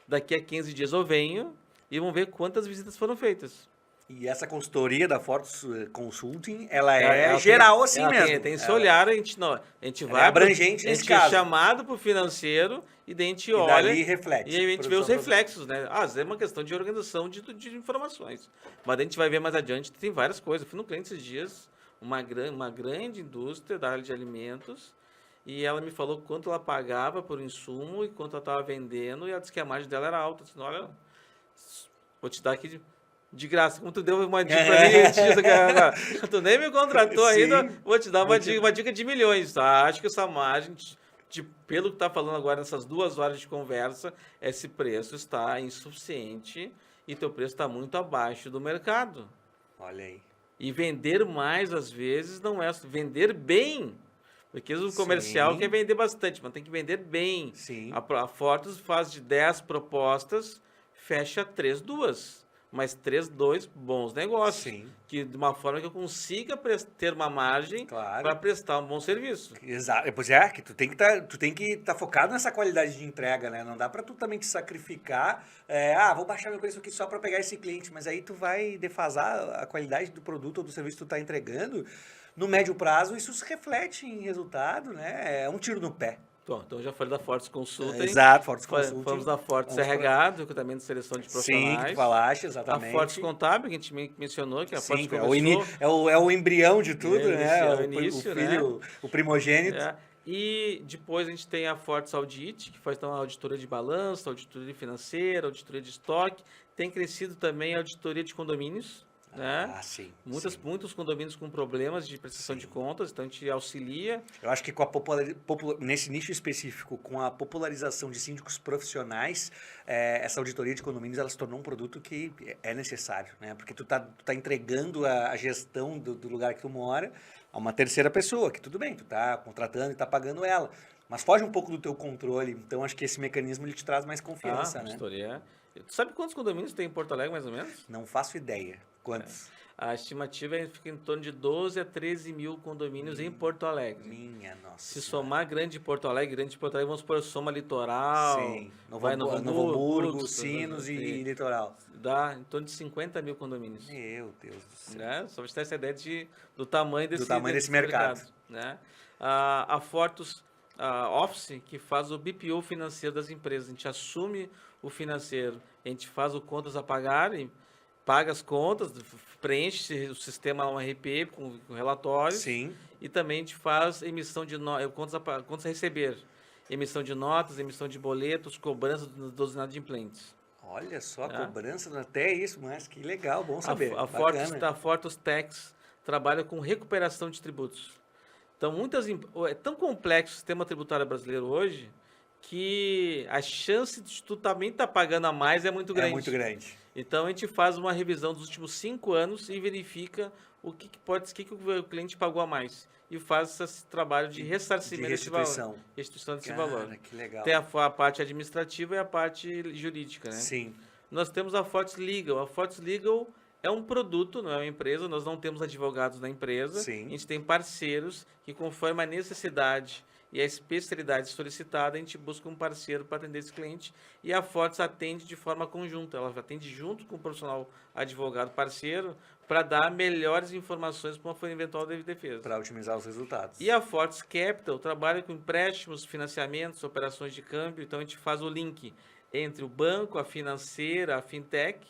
Daqui a 15 dias eu venho e vamos ver quantas visitas foram feitas. E essa consultoria da Fortis Consulting, ela geral assim mesmo. Tem esse olhar, a gente vai... É abrangente nesse caso. A gente é chamado para o financeiro e daí a gente olha... E dali reflete. E aí a gente vê os reflexos, né? Às vezes é uma questão de organização de informações. Mas a gente vai ver mais adiante, tem várias coisas. Eu fui no cliente esses dias... Uma grande indústria da área de alimentos, e ela me falou quanto ela pagava por insumo e quanto ela estava vendendo, e ela disse que a margem dela era alta. Eu disse, olha, vou te dar aqui de graça. Como tu deu uma dica para mim, tu nem me contratou ainda, vou te dar uma dica de milhões. Tá? Acho que essa margem, pelo que está falando agora, nessas 2 horas de conversa, esse preço está insuficiente e teu preço está muito abaixo do mercado. Olha aí. E vender mais, às vezes, não é vender bem. Porque o comercial quer vender bastante, mas tem que vender bem. Sim. A Fortis faz de 10 propostas, fecha 3, 2. Mas 3, 2 bons negócios. Sim. Que de uma forma que eu consiga ter uma margem para prestar um bom serviço. Exato. Pois que tu tem que estar focado nessa qualidade de entrega, né? Não dá para tu também te sacrificar. Vou baixar meu preço aqui só para pegar esse cliente, mas aí tu vai defasar a qualidade do produto ou do serviço que tu está entregando. No médio prazo, isso se reflete em resultado, né? É um tiro no pé. Então eu já falei da Fortis Consulting. Exato, Fortis Consulting. Falamos da Fortis RH, do recrutamento de seleção de profissionais. Sim, que tu falaste, exatamente. A Fortis Contábil, que a gente mencionou, que a Fortis começou... É o embrião de tudo, né? É o início, o filho, né? O primogênito. E depois a gente tem a Fortis Audit, que faz então a auditoria de balanço, auditoria financeira, auditoria de estoque. Tem crescido também a auditoria de condomínios. Né? Sim. Muitos condomínios com problemas de prestação de contas, então a gente auxilia. Eu acho que nesse nicho específico, com a popularização de síndicos profissionais, essa auditoria de condomínios ela se tornou um produto que é necessário, né? Porque tu tá entregando a gestão do lugar que tu mora a uma terceira pessoa, que tudo bem, tu tá contratando e tá pagando ela, mas foge um pouco do teu controle, então acho que esse mecanismo ele te traz mais confiança, né? Auditoria. Tu sabe quantos condomínios tem em Porto Alegre, mais ou menos? Não faço ideia. Quantos? A estimativa fica em torno de 12 a 13 mil condomínios em Porto Alegre. Minha nossa. Se somar Grande Porto Alegre, vamos supor, soma Litoral. Sim. Novo Hamburgo, Sinos e Litoral. Dá em torno de 50 mil condomínios. Meu Deus do céu. Né? Só para você ter essa ideia do tamanho desse mercado. Né? A Fortis Office, que faz o BPO financeiro das empresas. A gente assume o financeiro, a gente faz o contas a pagar, paga as contas, preenche o sistema RP com relatórios. Sim. E também a gente faz emissão de contas a receber. Emissão de notas, emissão de boletos, cobrança dos inadimplentes. Olha só, cobrança, até isso, mas que legal, bom saber. A Fortis Tax trabalha com recuperação de tributos. Então, é tão complexo o sistema tributário brasileiro hoje que a chance de tu também estar pagando a mais é muito grande. É muito grande. Então a gente faz uma revisão dos últimos 5 anos e verifica o que o cliente pagou a mais. E faz esse trabalho de ressarcimento de restituição. Restituição desse valor. Cara, que legal. Tem a parte administrativa e a parte jurídica, né? Sim. Nós temos a Fortes Legal. A Fortes Legal é um produto, não é uma empresa. Nós não temos advogados na empresa. Sim. A gente tem parceiros que, conforme a necessidade e a especialidade solicitada, a gente busca um parceiro para atender esse cliente. E a Fortes atende de forma conjunta. Ela atende junto com o profissional advogado parceiro para dar melhores informações para uma eventual defesa. Para otimizar os resultados. E a Fortes Capital trabalha com empréstimos, financiamentos, operações de câmbio. Então a gente faz o link entre o banco, a financeira, a fintech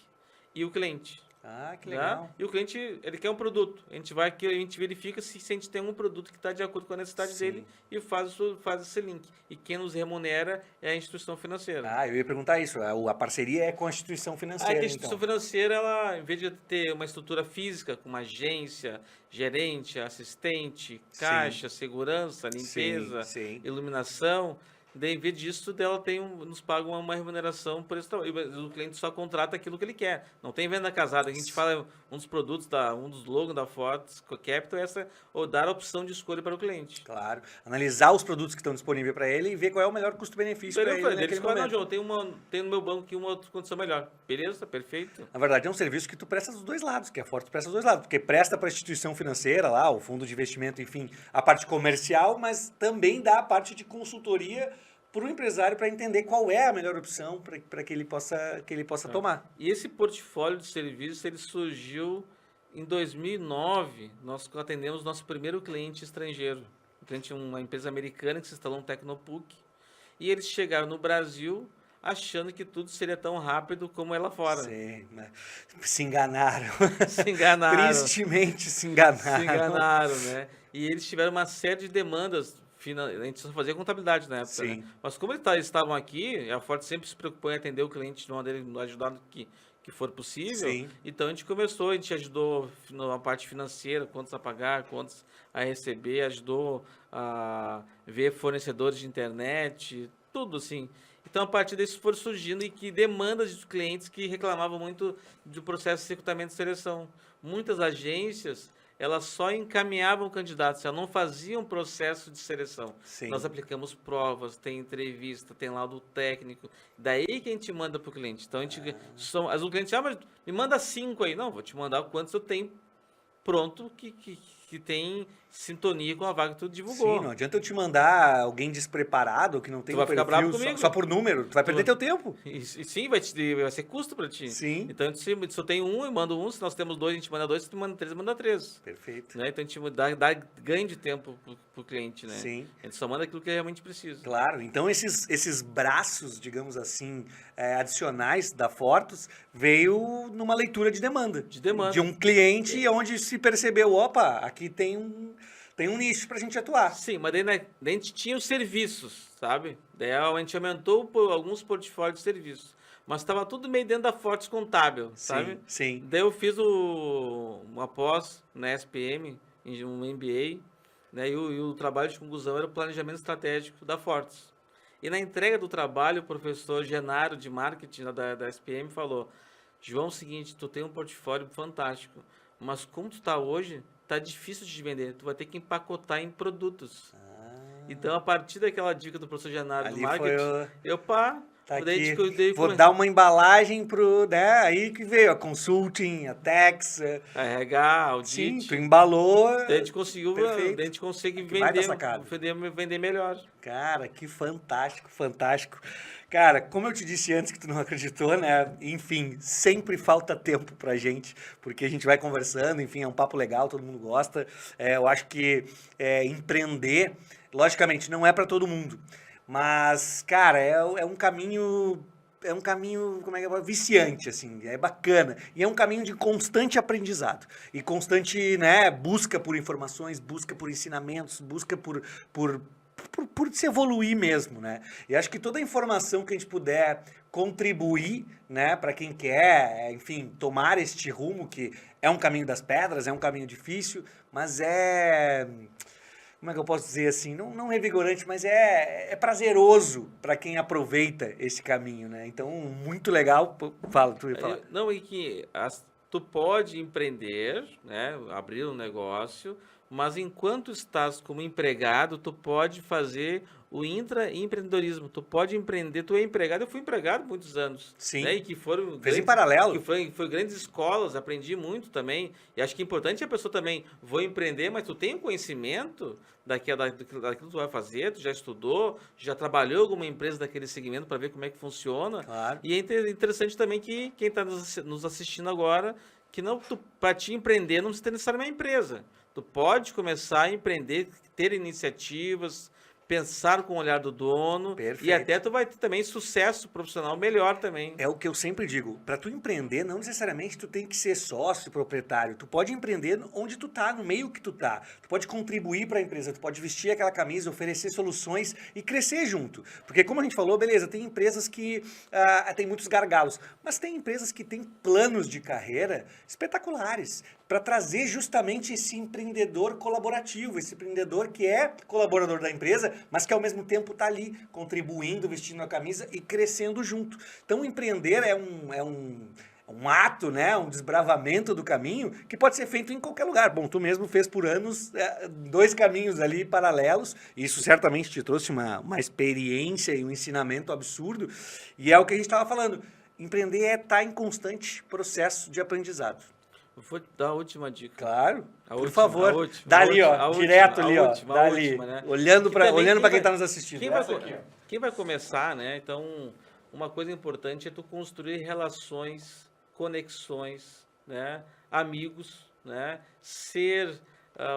e o cliente. Ah, que legal. E o cliente, ele quer um produto. A gente verifica se a gente tem um produto que está de acordo com a necessidade dele e faz esse link. E quem nos remunera é a instituição financeira. Ah, eu ia perguntar isso. A parceria é com a instituição financeira, A instituição financeira, ela, em vez de ter uma estrutura física, com uma agência, gerente, assistente, caixa, segurança, limpeza, iluminação... Daí, em vez disso, nos paga uma remuneração por esse trabalho. O cliente só contrata aquilo que ele quer. Não tem venda casada. A gente fala, um dos produtos, um dos logos da Fortes Capital é ou dar a opção de escolha para o cliente. Claro. Analisar os produtos que estão disponíveis para ele e ver qual é o melhor custo-benefício para ele naquele momento. Não, João, tem no meu banco aqui uma outra condição melhor. Beleza? Perfeito. Na verdade, é um serviço que tu presta dos dois lados, que a Fortes presta dos dois lados. Porque presta para a instituição financeira lá, o fundo de investimento, enfim, a parte comercial, mas também dá a parte de consultoria para o empresário para entender qual é a melhor opção para que ele possa tomar. E esse portfólio de serviços, ele surgiu em 2009. Nós atendemos nosso primeiro cliente estrangeiro. Uma empresa americana que se instalou um Tecnopuc. E eles chegaram no Brasil achando que tudo seria tão rápido como é lá fora. Sim, se enganaram. Se enganaram. Tristemente se enganaram. Se enganaram, né? E eles tiveram uma série de demandas. A gente só fazia contabilidade na época, né? Mas como eles estavam aqui, a Forte sempre se preocupou em atender o cliente de uma maneira, ajudar no que for possível. Então a gente ajudou na parte financeira, quantos a pagar, quantos a receber, ajudou a ver fornecedores de internet, tudo assim. Então a partir disso foram surgindo demandas de clientes que reclamavam muito do processo de recrutamento e seleção. Muitas agências, elas só encaminhavam candidatos, elas não faziam processo de seleção. Nós aplicamos provas, tem entrevista, tem laudo técnico, daí que a gente manda para o cliente. Então, o cliente mas me manda 5 aí. Não, vou te mandar quantos eu tenho pronto que tem sintonia com a vaga que tu divulgou. Sim, não adianta eu te mandar alguém despreparado, que não tem um perfil só por número, tu vai perder teu tempo. Sim, vai ser custo para ti. Sim. Então, se eu tenho um, eu mando um, se nós temos 2, a gente manda 2, se tu manda 3, manda 3. Perfeito. Né? Então, a gente dá ganho de tempo pro cliente, né? Sim. A gente só manda aquilo que realmente precisa. Claro, então esses braços, digamos assim, adicionais da Fortus, veio numa leitura de demanda. De um cliente onde se percebeu, opa, aqui tem um nicho pra gente atuar. Sim, mas daí a gente tinha os serviços, sabe? Daí a gente aumentou alguns portfólios de serviços. Mas estava tudo meio dentro da Fortes Contábil, sabe? Sim. Daí eu fiz uma pós na SPM, um MBA, né? E o trabalho de conclusão era o planejamento estratégico da Fortes. E na entrega do trabalho, o professor Genaro, de marketing da SPM, falou: João, é o seguinte, tu tem um portfólio fantástico, mas como tu está hoje, tá difícil de vender, tu vai ter que empacotar em produtos. Então, a partir daquela dica do professor Genaro do marketing, vou dar uma embalagem pro, né, aí que veio a consulting, a tax, a RH, audit. Sim, tu embalou. Daí a gente consegue vender melhor. Cara, que fantástico, fantástico. Cara, como eu te disse antes que tu não acreditou, né? Enfim, sempre falta tempo pra gente, porque a gente vai conversando, enfim, é um papo legal, todo mundo gosta. Eu acho que empreender, logicamente, não é pra todo mundo. Mas, cara, é um caminho, como é que é, viciante, assim, é bacana. E é um caminho de constante aprendizado. E constante, né, busca por informações, busca por ensinamentos, busca por se evoluir mesmo, né? E acho que toda a informação que a gente puder contribuir, né, para quem quer, enfim, tomar este rumo, que é um caminho das pedras, é um caminho difícil, mas como é que eu posso dizer assim, não revigorante, mas é prazeroso para quem aproveita esse caminho, né? Então, muito legal. Fala, tu ia falar. Não, e que tu pode empreender, né, abrir um negócio, mas enquanto estás como empregado, tu pode fazer o intraempreendedorismo. Tu pode empreender, tu é empregado, eu fui empregado muitos anos. Sim. Né, e que foram Fez em paralelo. Que foi grandes escolas, aprendi muito também. E acho que é importante a pessoa também, vou empreender, mas tu tem um conhecimento daquilo que tu vai fazer, tu já estudou, já trabalhou em alguma empresa daquele segmento para ver como é que funciona. Claro. E é interessante também que quem está nos assistindo agora, que não para te empreender não precisa ter necessariamente uma empresa. Tu pode começar a empreender, ter iniciativas, pensar com o olhar do dono. Perfeito. E até tu vai ter também sucesso profissional melhor também. É o que eu sempre digo, para tu empreender, não necessariamente tu tem que ser sócio, proprietário. Tu pode empreender onde tu tá, no meio que tu tá. Tu pode contribuir para a empresa, tu pode vestir aquela camisa, oferecer soluções e crescer junto. Porque como a gente falou, beleza, tem empresas que tem muitos gargalos, mas tem empresas que têm planos de carreira espetaculares para trazer justamente esse empreendedor colaborativo, esse empreendedor que é colaborador da empresa, mas que ao mesmo tempo está ali contribuindo, vestindo a camisa e crescendo junto. Então, empreender é um ato, né? Um desbravamento do caminho que pode ser feito em qualquer lugar. Bom, tu mesmo fez por anos 2 caminhos ali paralelos, e isso certamente te trouxe uma experiência e um ensinamento absurdo, e é o que a gente estava falando. Empreender é estar em constante processo de aprendizado. Vou dar a última dica. Claro, por favor. Dá ali, direto ali, Dá ali. Né? Olhando para quem está nos assistindo. Quem vai começar, né? Então, uma coisa importante é tu construir relações, conexões, né? Amigos, né? Ser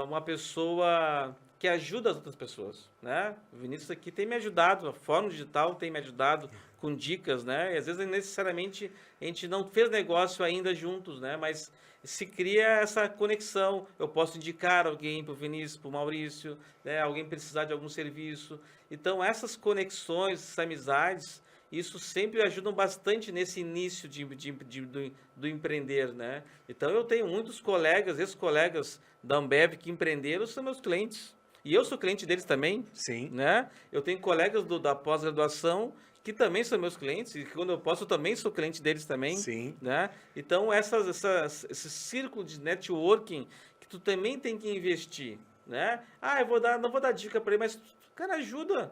uma pessoa que ajuda as outras pessoas, né? O Vinícius aqui tem me ajudado, a Fórum Digital tem me ajudado com dicas, né? E às vezes necessariamente a gente não fez negócio ainda juntos, né? Mas se cria essa conexão. Eu posso indicar alguém para o Vinícius, para o Maurício, né? Alguém precisar de algum serviço. Então, essas conexões, essas amizades, isso sempre ajudam bastante nesse início do empreender, né? Então, eu tenho muitos colegas, ex-colegas da Ambev que empreenderam, são meus clientes. E eu sou cliente deles também. Sim. Né? Eu tenho colegas da pós-graduação que também são meus clientes, e quando eu posso, eu também sou cliente deles também. Sim. Né? Então, esse círculo de networking que tu também tem que investir. Né? Não vou dar dica para ele, mas, cara, ajuda.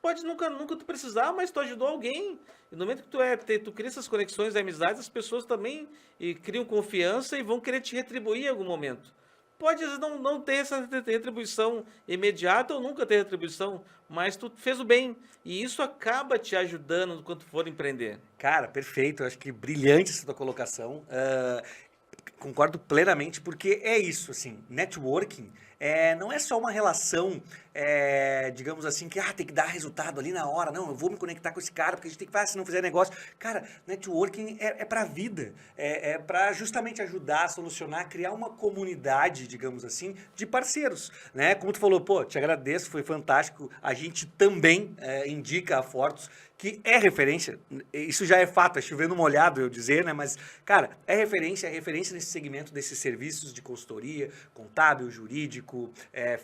Pode nunca tu precisar, mas tu ajudou alguém. E no momento que tu cria essas conexões de amizades, as pessoas também criam confiança e vão querer te retribuir em algum momento. Pode às vezes não ter essa retribuição imediata ou nunca ter retribuição, mas tu fez o bem. E isso acaba te ajudando quando tu for empreender. Cara, perfeito. Eu acho que brilhante essa tua colocação. Concordo plenamente, porque é isso, assim, networking não é só uma relação, digamos assim, que tem que dar resultado ali na hora. Não, eu vou me conectar com esse cara, porque a gente tem que fazer, se não fizer negócio. Cara, networking é para a vida, é para justamente ajudar, solucionar, criar uma comunidade, digamos assim, de parceiros, né? Como tu falou, pô, te agradeço, foi fantástico. A gente também indica a Fortus, que é referência, isso já é fato, é chovendo molhado eu dizer, né? Mas, cara, é referência nesse segmento desses serviços de consultoria, contábil, jurídico,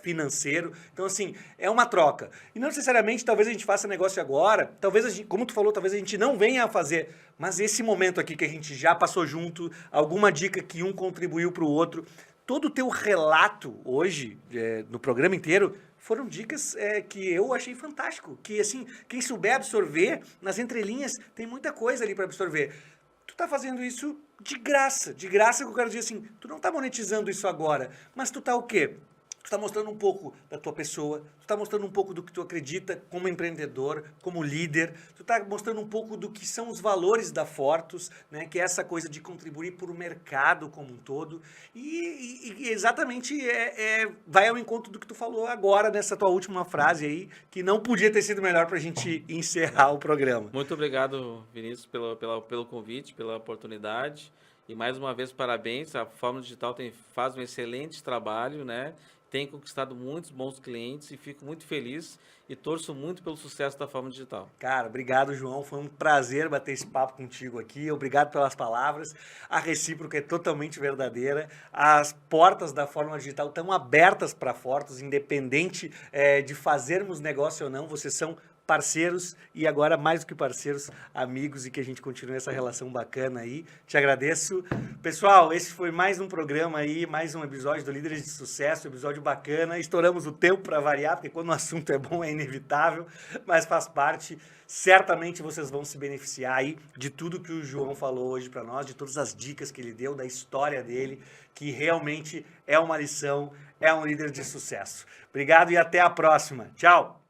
financeiro. Então, assim, é uma troca. E não necessariamente, talvez a gente faça negócio agora, talvez, como tu falou, talvez a gente não venha a fazer, mas esse momento aqui que a gente já passou junto, alguma dica que um contribuiu para o outro, todo o teu relato hoje, no programa inteiro, foram dicas que eu achei fantástico, que assim, quem souber absorver, nas entrelinhas, tem muita coisa ali para absorver. Tu tá fazendo isso de graça que eu quero dizer assim, tu não tá monetizando isso agora, mas tu tá o quê? Tu tá mostrando um pouco da tua pessoa, tu tá mostrando um pouco do que tu acredita como empreendedor, como líder, tu tá mostrando um pouco do que são os valores da Fortus, né, que é essa coisa de contribuir para o mercado como um todo, e exatamente vai ao encontro do que tu falou agora nessa tua última frase aí, que não podia ter sido melhor para a gente encerrar o programa. Muito obrigado, Vinícius, pelo convite, pela oportunidade. E mais uma vez, parabéns. A Fórmula Digital faz um excelente trabalho, né? Tem conquistado muitos bons clientes e fico muito feliz e torço muito pelo sucesso da Fórmula Digital. Cara, obrigado, João. Foi um prazer bater esse papo contigo aqui. Obrigado pelas palavras. A recíproca é totalmente verdadeira. As portas da Fórmula Digital estão abertas para Fortus, independente de fazermos negócio ou não. Vocês são parceiros e agora mais do que parceiros, amigos, e que a gente continue essa relação bacana aí. Te agradeço. Pessoal, esse foi mais um programa aí, mais um episódio do Líderes de Sucesso, episódio bacana. Estouramos o tempo para variar, porque quando o assunto é bom é inevitável, mas faz parte. Certamente vocês vão se beneficiar aí de tudo que o João falou hoje para nós, de todas as dicas que ele deu, da história dele, que realmente é uma lição, é um líder de sucesso. Obrigado e até a próxima. Tchau!